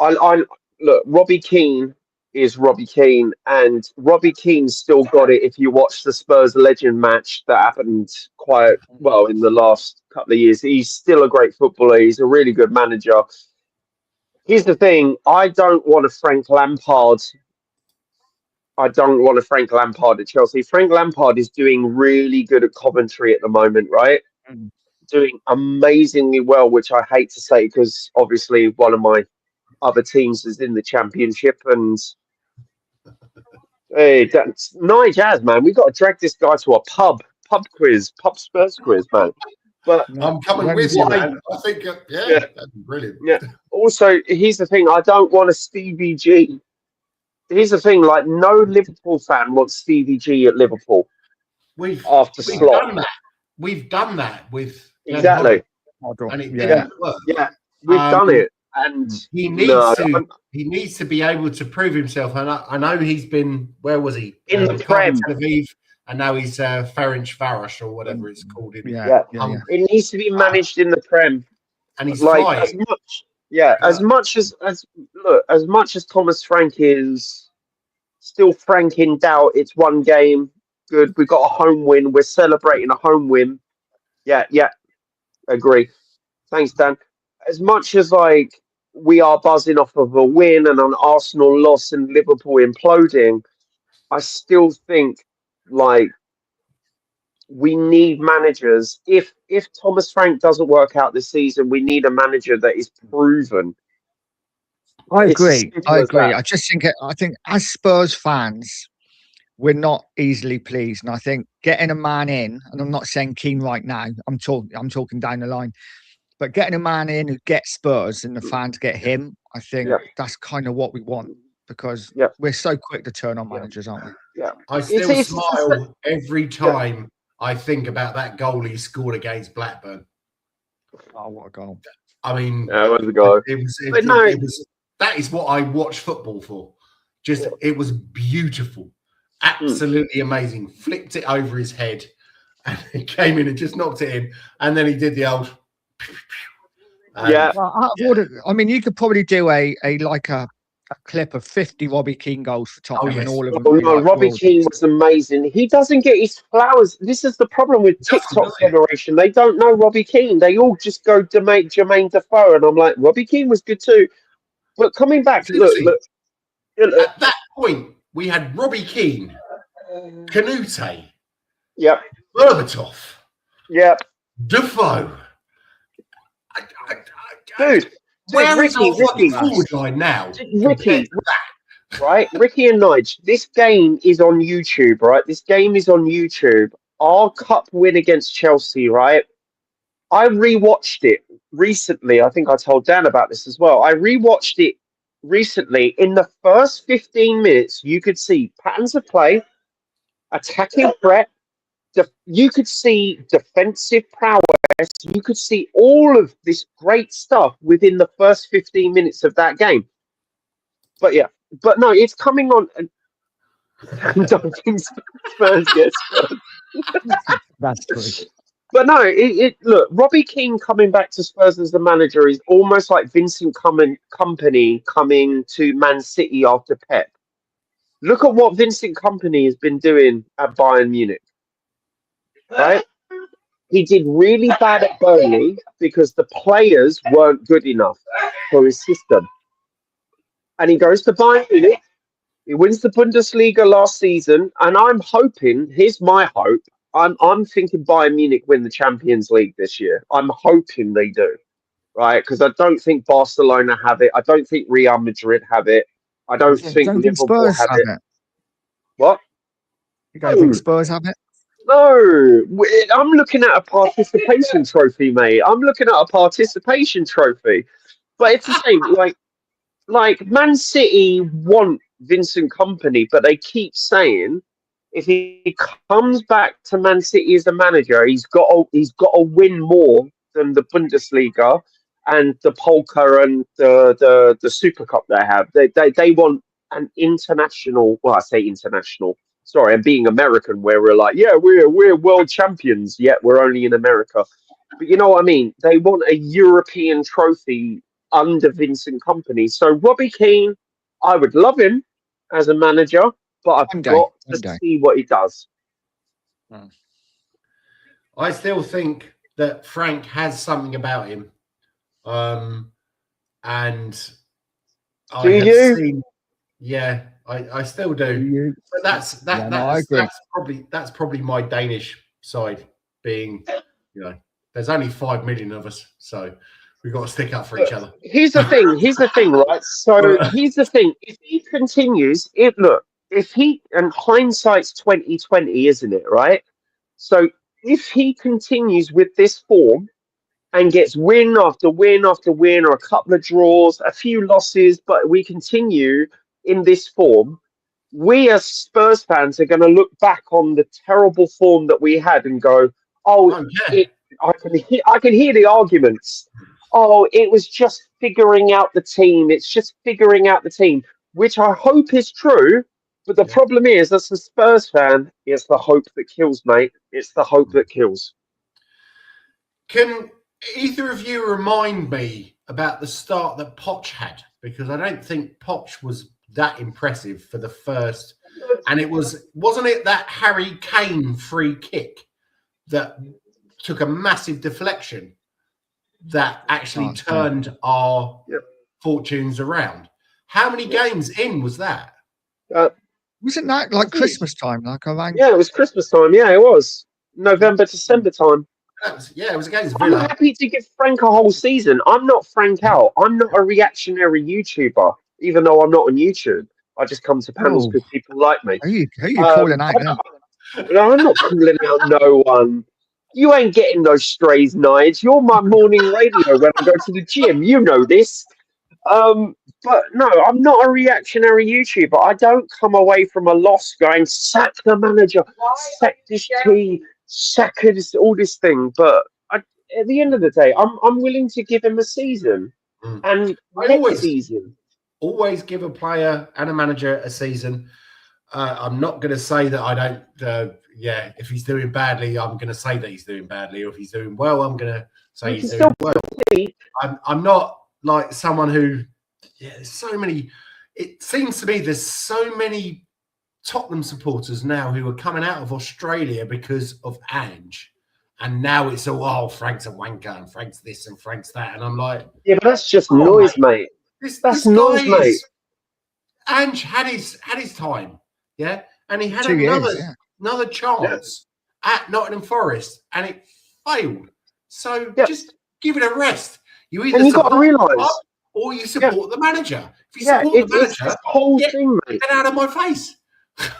I look, Robbie Keane is Robbie Keane, and Robbie Keane's still got it. If you watch the Spurs Legend match that happened quite well in the last couple of years, he's still a great footballer. He's a really good manager. Here's the thing: I don't want a Frank Lampard. I don't want a Frank Lampard at Chelsea. Frank Lampard is doing really good at Coventry at the moment, right? Doing amazingly well, which I hate to say because obviously one of my other teams is in the Championship, and Hey, that's Nige has, man. We got to drag this guy to a pub Spurs quiz, man. But I'm coming When with is you, it? man. I think, yeah, yeah, that'd be brilliant. yeah. Also, here's the thing: I don't want a Stevie G. Here's the thing: like, no Liverpool fan wants Stevie G at Liverpool We've after Slot. done that. We've done that with Glenn Exactly. Hoddle, and it Yeah. didn't work. Yeah, we've done it, and He no, needs to be able to prove himself. And I know he's been, where was he? In the Maccabi Prem. Tel Aviv, and now he's Farish or whatever it's called. Yeah. It needs to be managed in the Prem. And he's Like flying. as much, as much as Thomas Frank is still Frank in doubt. It's one game. Good. We got a home win. We're celebrating a home win. Yeah. Agree. Thanks, Dan. As much as like we are buzzing off of a win and an Arsenal loss and Liverpool imploding, I still think like we need managers. If Thomas Frank doesn't work out this season, we need a manager that is proven. I It's as agree. simple I as agree. that. I just think I think as Spurs fans, we're not easily pleased, and I think getting a man in, and I'm not saying Keane right now. I'm talking down the line, but getting a man in who gets Spurs and the fans get him, I think that's kind of what we want, because we're so quick to turn on managers, aren't we? Yeah. I still smile every time I think about that goal he scored against Blackburn. Oh, what a goal! I mean, where's the goal? It was. That is what I watch football for. Just, it was beautiful, absolutely amazing. Flipped it over his head, and it came in and just knocked it in. And then he did the old. Well, I mean, you could probably do a clip of 50 Robbie Keane goals for Tottenham, and all of them. No, Robbie Keane was amazing. He doesn't get his flowers. This is the problem with TikTok generation. They don't know Robbie Keane. They all just go Jermaine Defoe, and I'm like, Robbie Keane was good too. But coming back, look. At that point, we had Robbie Keane, Canute, Berbatov, Defoe. Dude, where is our fucking forward line now? Ricky, right? Ricky and Nige, this game is on YouTube, right? This game is on YouTube. Our cup win against Chelsea, right? I rewatched it recently. I think I told Dan about this as well. I rewatched it recently. In the first 15 minutes, you could see patterns of play, attacking threat. You could see defensive prowess. You could see all of this great stuff within the first 15 minutes of that game. But no, it's coming on. Don't think Spurs get Spurs. That's true. But no, look, Robbie Keane coming back to Spurs as the manager is almost like Vincent Kompany coming to Man City after Pep. Look at what Vincent Kompany has been doing at Bayern Munich. Right? He did really bad at Burnley because the players weren't good enough for his system. And he goes to Bayern Munich. He wins the Bundesliga last season, and I'm hoping. Here's my hope. I'm thinking Bayern Munich win the Champions League this year. I'm hoping they do, right? Because I don't think Barcelona have it. I don't think Real Madrid have it. I don't think Liverpool Spurs have it. What? You don't think Spurs have it? No, I'm looking at a participation trophy, mate. I'm looking at a participation trophy. But it's the same. Like Man City want Vincent Kompany, but they keep saying if he comes back to Man City as a manager, he's got to win more than the Bundesliga and the Polka and the Super Cup they have. They want an international. Well, I say international. Sorry, I'm being American, where we're like, yeah, we're world champions, yet we're only in America. But you know what I mean? They want a European trophy under Vincent Kompany. So Robbie Keane, I would love him as a manager, but I've got to see what he does. I still think that Frank has something about him. And do you? Yeah, I still do. But that's probably my Danish side being, there's only 5 million of us, so we've got to stick up for each other. Here's the thing, right? So here's the thing. If he continues, if if he, and hindsight's 2020, isn't it? Right. So if he continues with this form and gets win after win after win, or a couple of draws, a few losses, but we continue in this form, we as Spurs fans are going to look back on the terrible form that we had and go, "Oh, yeah. I can hear the arguments. Oh, it was just figuring out the team. It's just figuring out the team," which I hope is true. But the problem is, as a Spurs fan, it's the hope that kills, mate. It's the hope that kills. Can either of you remind me about the start that Poch had? Because I don't think Poch was that impressive for the first. And it wasn't it that Harry Kane free kick that took a massive deflection that actually turned our fortunes around? How many games in was that? Wasn't that like Christmas time? Like around? Yeah, it was Christmas time. Yeah, it was November, December time. It was against Villa. I'm happy to give Frank a whole season. I'm not Frank out. I'm not a reactionary YouTuber, even though I'm not on YouTube. I just come to panels because people like me. Who are you calling out now? No, I'm not calling out no one. You ain't getting those strays, Nige. You're my morning radio when I go to the gym. You know this. But no, I'm not a reactionary YouTuber. I don't come away from a loss going, sack the manager, sack this team, sack this, all this thing. But at the end of the day, I'm willing to give him a season. And always give a player and a manager a season. I'm not going to say that I don't. If he's doing badly, I'm going to say that he's doing badly. Or if he's doing well, I'm going to say he's doing well. I'm not like someone who. Yeah, there's so many. It seems to me there's so many Tottenham supporters now who are coming out of Australia because of Ange, and now it's all Frank's a wanker and Frank's this and Frank's that, and I'm like, yeah, but that's just noise, mate. That's noise, mate. Ange had his time, yeah, and he had another chance at Nottingham Forest, and it failed. So just give it a rest. You either got to realise. Or you support the manager. If you support the manager, it's this whole thing, mate. Get out of my face,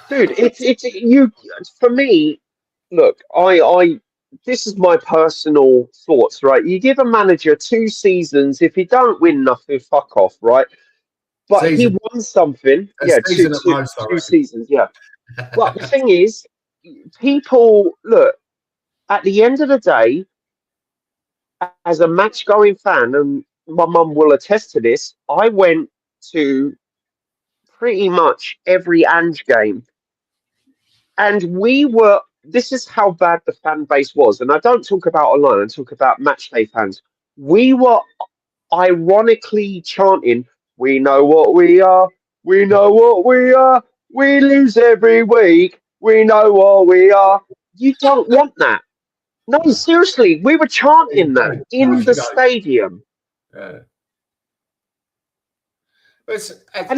dude. It's you. For me, look, I. This is my personal thoughts, right? You give a manager 2 seasons. If he don't win nothing, fuck off, right? But he won something. Two seasons. Yeah. But the thing is, people look. At the end of the day, as a match-going fan, and my mum will attest to this, I went to pretty much every Ange game. And this is how bad the fan base was. And I don't talk about online, I talk about matchday fans. We were ironically chanting, "We know what we are, we know what we are, we lose every week, we know what we are." You don't want that. No, seriously, we were chanting that in the stadium. And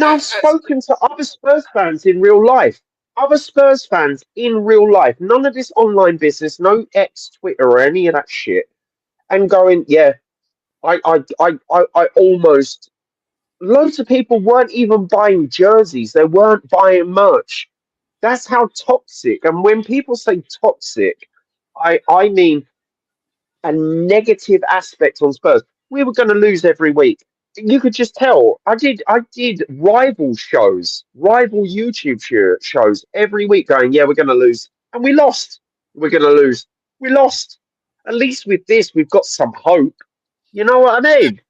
I've spoken to other Spurs fans in real life. None of this online business, no X, Twitter, or any of that shit. And going, I almost. Loads of people weren't even buying jerseys. They weren't buying merch. That's how toxic. And when people say toxic, I mean a negative aspect on Spurs. We were going to lose every week. You could just tell. I did rival YouTube shows every week going, we're going to lose. And we lost. We're going to lose. We lost. At least with this, we've got some hope. You know what I mean?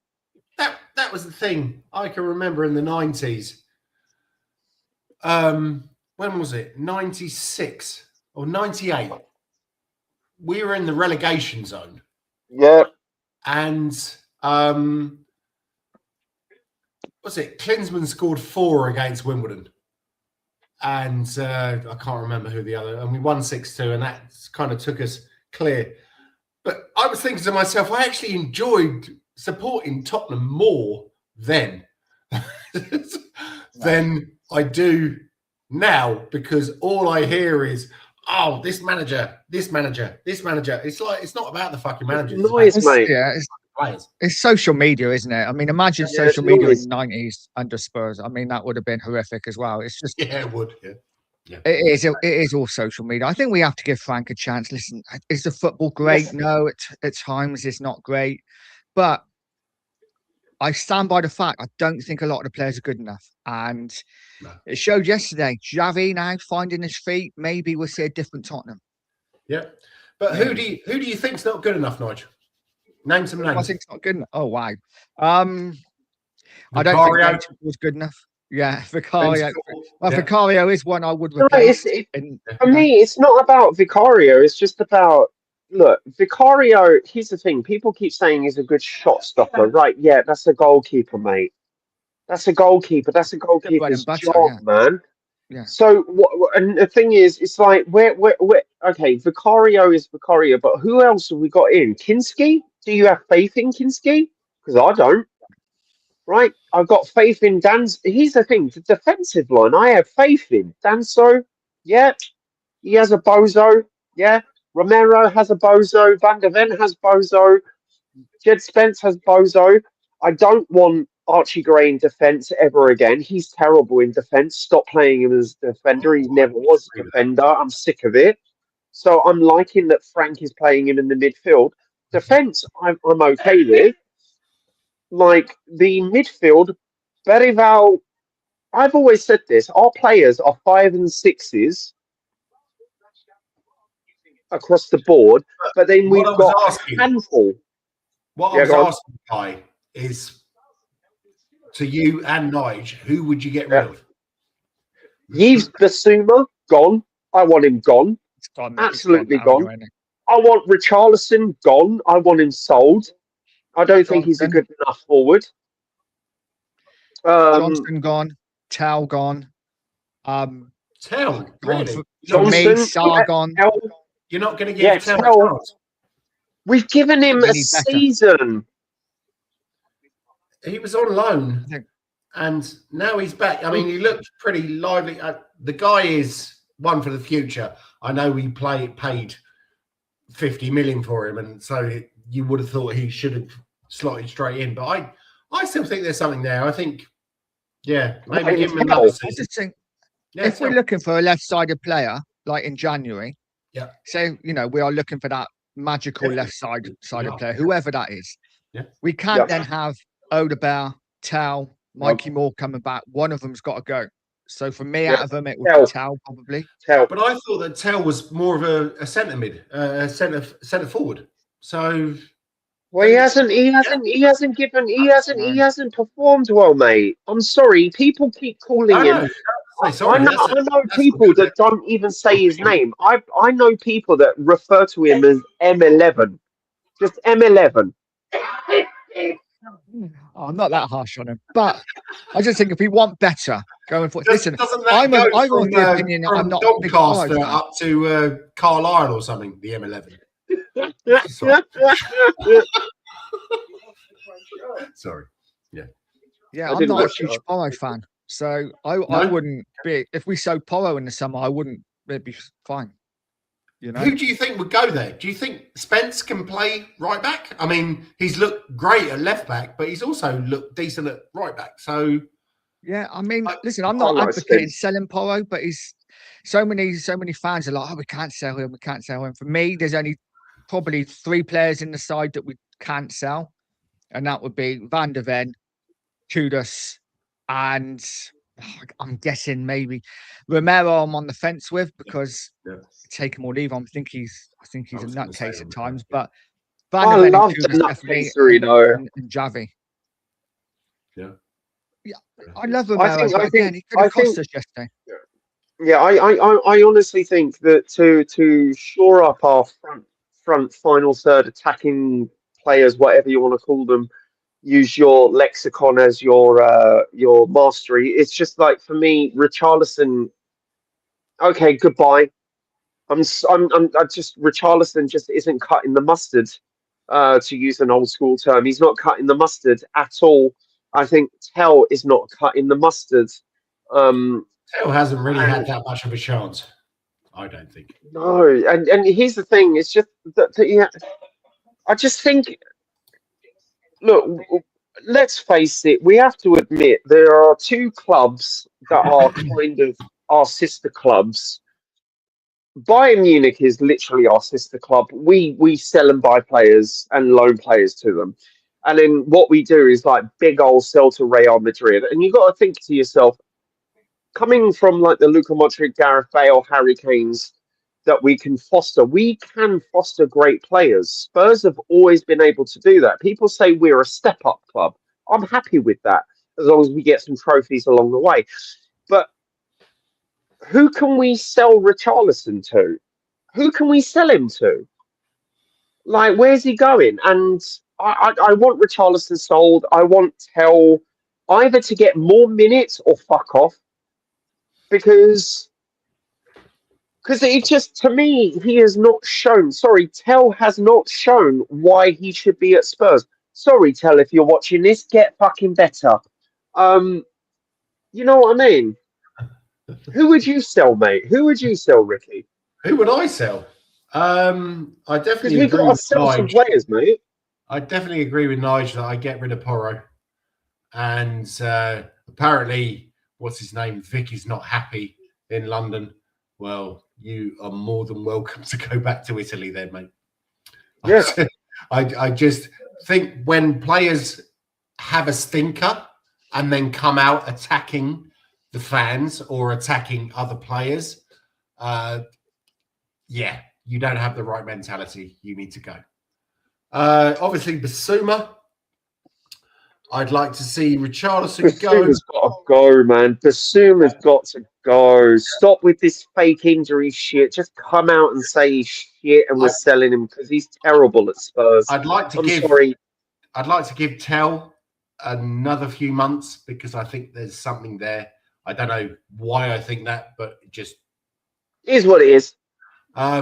That was the thing. I can remember in the 90s. When was it? 96 or 98. We were in the relegation zone. Yeah. And what's it? Klinsmann scored 4 against Wimbledon. And I can't remember who the other. And we won 6-2, and that kind of took us clear. But I was thinking to myself, I actually enjoyed supporting Tottenham more then than I do now, because all I hear is, this manager. It's like, it's not about the fucking manager. Noise, mate. Yeah, players. It's social media, isn't it? I mean, imagine Yeah, social it media in is. the 90s under Spurs. I mean, that would have been horrific as well. It's just, Yeah, it would. Yeah. it is all social media. I think we have to give Frank a chance. Listen, is the football great? Yes. No, at times it's not great. But I stand by the fact I don't think a lot of the players are good enough. And No. it showed yesterday. Xavi now finding his feet. Maybe we'll see a different Tottenham. Yeah. But who do you think's not good enough, Nigel? Name some names. I think it's not good enough. Oh wow. I don't think Vicario Gates was good enough. Yeah, Vicario. Well, Yeah. Vicario is one I would No, replace. for me, it's not about Vicario. It's just about, look, Vicario, here's the thing. People keep saying he's a good shot stopper. Right, yeah, that's a goalkeeper, mate. That's a goalkeeper. That's a goalkeeper's butter, job, man. Yeah. So, and the thing is, it's like, okay, Vicario is Vicario, but who else have we got in? Kinski? Do you have faith in Kinski? Because I don't. Right, I've got faith in Dan's. Here's the thing: the defensive line, I have faith in Danso. Yeah, he has a bozo. Yeah, Romero has a bozo. Van der Ven has bozo. Jed Spence has bozo. I don't want Archie Gray in defence ever again. He's terrible in defence. Stop playing him as a defender. He never was a defender. I'm sick of it. So I'm liking that Frank is playing him in the midfield. Defence, I'm okay with. Like the midfield, Berival, I've always said this, our players are 5 and 6s across the board, but then we've got a handful. What I was asking, Kai, is to you and Nige, who would you get rid of? Yves Bissouma, gone. I want him gone. It's gone. Absolutely gone. I want Richarlison gone. I want him sold. I don't think he's a good enough forward. Johnson gone. Tell gone. Tell, really? Johnson, Sar gone. You're not going to give Tell a chance? We've given him a season. He was on loan, and now he's back. I mean, he looked pretty lively. The guy is one for the future. I know we paid 50 million for him, and so you would have thought he should have slotted straight in. But I still think there's something there. I think, maybe give him another season. I just think if we're looking for a left-sided player, like in January, say, we are looking for that magical left-sided player, whoever that is. Yeah. We can't then have Odegaard, Tell, Mikey Moore coming back. One of them's got to go. So for me, out of them, it would be Tell probably. But I thought that Tell was more of a centre mid, centre forward. So, well, he hasn't performed well, mate. I'm sorry. People keep calling him. I know people that don't even say his name. I know people that refer to him as M11, just M11. Oh, I'm not that harsh on him, but I just think if we want better going forward, listen, I'm of the opinion that I'm not Doncaster up to Carlisle or something. The M11. Sorry. Yeah, I'm not a huge Porro fan, so I wouldn't be. If we sold Porro in the summer, I wouldn't. It'd be fine. Who do you think would go there? Do you think Spence can play right back? I mean, he's looked great at left back, but he's also looked decent at right back. So, yeah, I mean, listen, I'm not advocating selling Porro, but he's so many fans are like, we can't sell him, we can't sell him. For me, there's only probably 3 players in the side that we can't sell, and that would be Van der Ven, Kudus, and I'm guessing maybe Romero. I'm on the fence with because take him or leave him. I think he's a nutcase at times, but Van der Ven love the nutcasery though, and Xavi. Yeah, I love Romero. He could have cost us yesterday. Yeah, I honestly think that to shore up our front final third attacking players, whatever you want to call them, use your lexicon as your mastery. It's just like, for me, Richarlison. Okay, goodbye. Richarlison just isn't cutting the mustard. To use an old school term, he's not cutting the mustard at all. I think Tell is not cutting the mustard. Tell hasn't really had that much of a chance, I don't think. No, and here's the thing: it's just that I just think look, let's face it, we have to admit there are two clubs that are kind of our sister clubs. Bayern Munich is literally our sister club. We sell and buy players and loan players to them. And then what we do is like big old sell to Real Madrid. And you got to think to yourself, coming from like the Luka Modric, Gareth Bale, Harry Kane's, that we can foster great players. Spurs have always been able to do that. People say we're a step up club. I'm happy with that as long as we get some trophies along the way. But who can we sell Richarlison to? Who can we sell him to? Like, where's he going? And I want Richarlison sold. I want Tell either to get more minutes or fuck off. Because it just, to me, he has not shown. Sorry, Tell has not shown why he should be at Spurs. Sorry, Tell, if you're watching this, get fucking better. You know what I mean? Who would you sell, mate? Who would you sell, Ricky? Who would I sell? I definitely we've got to sell some players, mate. I definitely agree with Nigel that I get rid of Porro. And apparently, what's his name? Vic is not happy in London. Well, you are more than welcome to go back to Italy then, mate. Yeah. I just think when players have a stinker and then come out attacking the fans or attacking other players, yeah, you don't have the right mentality. You need to go. Obviously, Basuma. I'd like to see Richarlison go. Basuma's got to go, man. Basuma's got to go. Stop with this fake injury shit. Just come out and say he's shit and we're selling him because he's terrible at Spurs. I'd like to give Tell another few months because I think there's something there. I don't know why I think that, but it just is what it is. What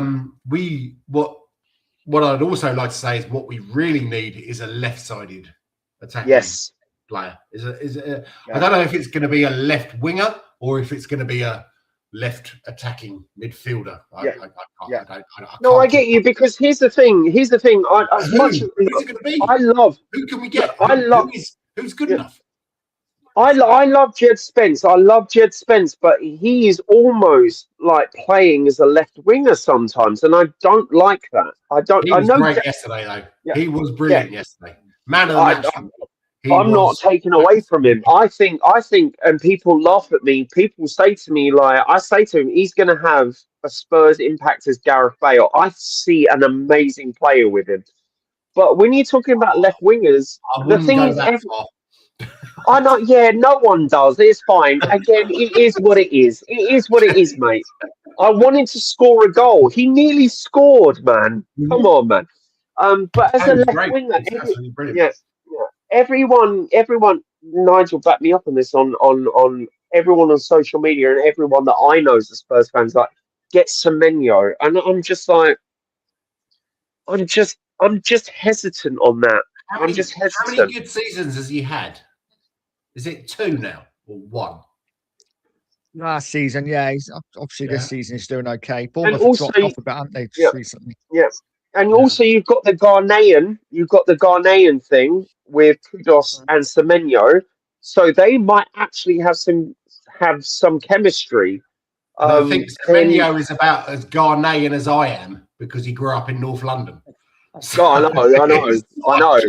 I'd also like to say is what we really need is a left-sided attacking player. I don't know if it's going to be a left winger or if it's going to be a left attacking midfielder. I get you because here's the thing. Who's it going to be? Who can we get? Who's good enough? I love Jed Spence. But he is almost like playing as a left winger sometimes, and I don't like that. He was great yesterday, though. Yeah. He was brilliant yesterday. Man of the match. I'm not taking away from him. I think, and people laugh at me. People say to me, like, I say to him, he's going to have a Spurs impact as Gareth Bale. I see an amazing player with him. But when you're talking about left wingers, the thing is, I know, yeah, no one does. It's fine. Again, it is what it is. It is what it is, mate. I wanted to score a goal. He nearly scored, man. Come on, man. But as a left winger, everyone, Nigel backed me up on this on everyone on social media and everyone that I know as a Spurs fans, like, get Semenyo. And I'm just like, I'm just hesitant on that. I'm just hesitant. How many good seasons has he had? Is it 2 now or 1? Last season, yeah. He's obviously this season he's doing okay. And also, dropped off a bit, haven't they, just recently? Yeah. And also you've got the Ghanaian thing with Kudos and Semenyo. So they might actually have some chemistry. I think Semenyo is about as Ghanaian as I am because he grew up in North London. No, I know.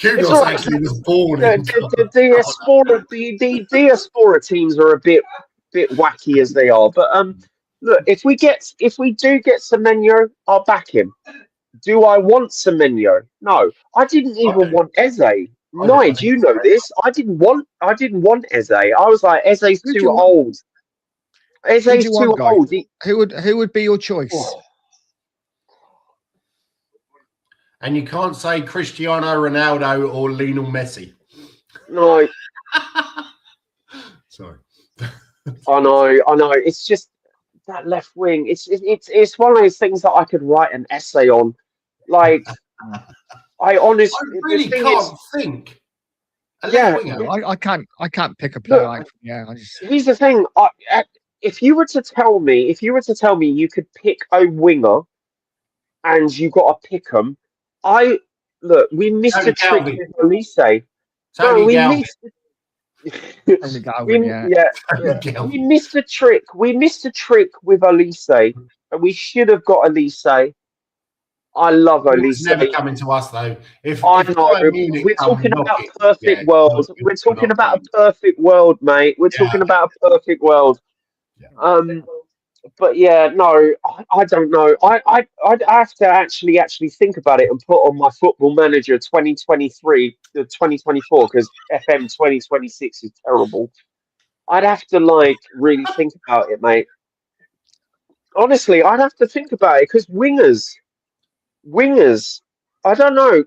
Kudos actually was born in the diaspora teams are a bit wacky as they are, but look, if we do get Semenyo, I'll back him. Do I want Semenyo? No, I didn't even want Eze. Nige, you know this. I didn't want Eze. I was like, Eze's too old. Eze's too old. Who would be your choice? Oh. And you can't say Cristiano Ronaldo or Lionel Messi. No. Sorry. I know. It's just that left wing. It's one of those things that I could write an essay on. Like, I really can't think. I can't pick a player. Here's the thing. If you were to tell me you could pick a winger and you got to pick them, I look, we missed Tony a trick Galvin. with Elise. No, Tony we Galvin. missed. Only Galvin, yeah. Yeah. We Galvin. missed a trick. We missed a trick with Elise, and we should have got Elise. I love It's Elise. never coming to us though. If I if know. Bayern Munich We're come talking about knocking, a perfect world. good We're talking about a afternoon. perfect world, mate. We're Yeah. talking about a perfect world. Yeah. But yeah, no, I don't know. I'd have to actually think about it and put on my Football Manager 2023 to 2024 because FM 2026 is terrible. I'd have to like really think about it, mate. Honestly, I'd have to think about it because wingers. I don't know.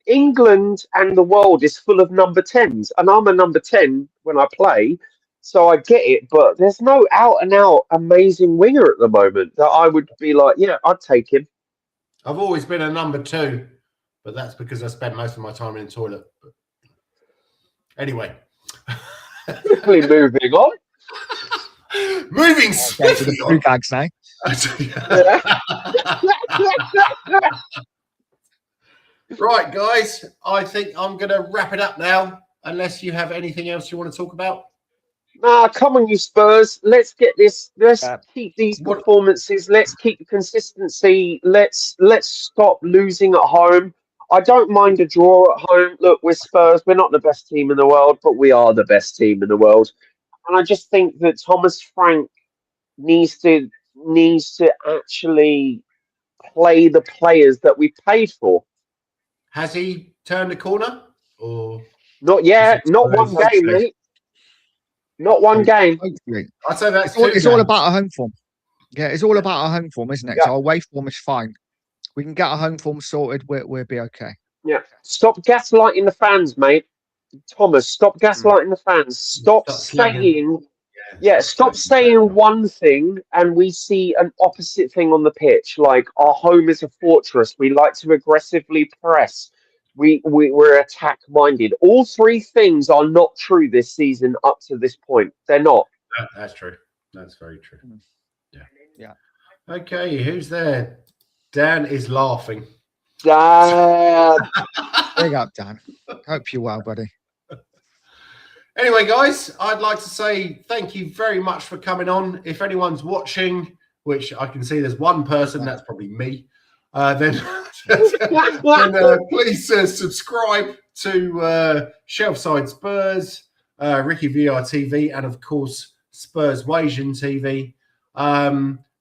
England and the world is full of number 10s, and I'm a number 10 when I play, so I get it. But there's no out and out amazing winger at the moment that I would be like, yeah, I'd take him. I've always been a number 2, but that's because I spent most of my time in the toilet. But anyway, Quickly moving on. moving Okay, to the swiftly blue on. gags now. Right, guys, I think I'm going to wrap it up now, unless you have anything else you want to talk about. Nah, come on, you Spurs. Let's get this. Let's Yeah. keep these performances. Let's keep the consistency. Let's stop losing at home. I don't mind a draw at home. Look, we're Spurs. We're not the best team in the world, but we are the best team in the world. And I just think that Thomas Frank needs to actually play the players that we paid for. Has he turned a corner? Or Not yet. Not one Hopefully. game, mate. Not one game. Hopefully. I'd say that's It's all about our home form. Yeah, it's all about our home form, isn't it? Yeah. So our away form is fine. We can get our home form sorted. We'll be okay. Yeah. Stop gaslighting the fans, mate. Thomas, stop gaslighting the fans. Stop saying, stop saying one thing and we see an opposite thing on the pitch. Like our home is a fortress. We like to aggressively press. We're attack minded. All three things are not true this season up to this point. They're not. That's true. That's very true. Yeah. Okay, who's there? Dan is laughing. Dad. Big up, Dan. Hope you're well, buddy. Anyway, guys, I'd like to say thank you very much for coming on. If anyone's watching, which I can see there's one person, that's probably me, then please subscribe to Shelfside Spurs, RickyVillaTV, and of course, Spurs Wasian TV.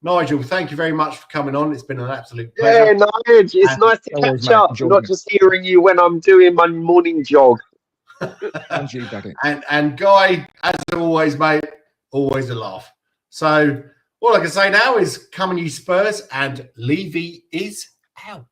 Nigel, thank you very much for coming on. It's been an absolute pleasure. Yeah, Nigel, it's nice to catch up, not just hearing you when I'm doing my morning jog. And you, buddy. And Guy, as always, mate, always a laugh. So all I can say now is come on, you Spurs, and Levy is out.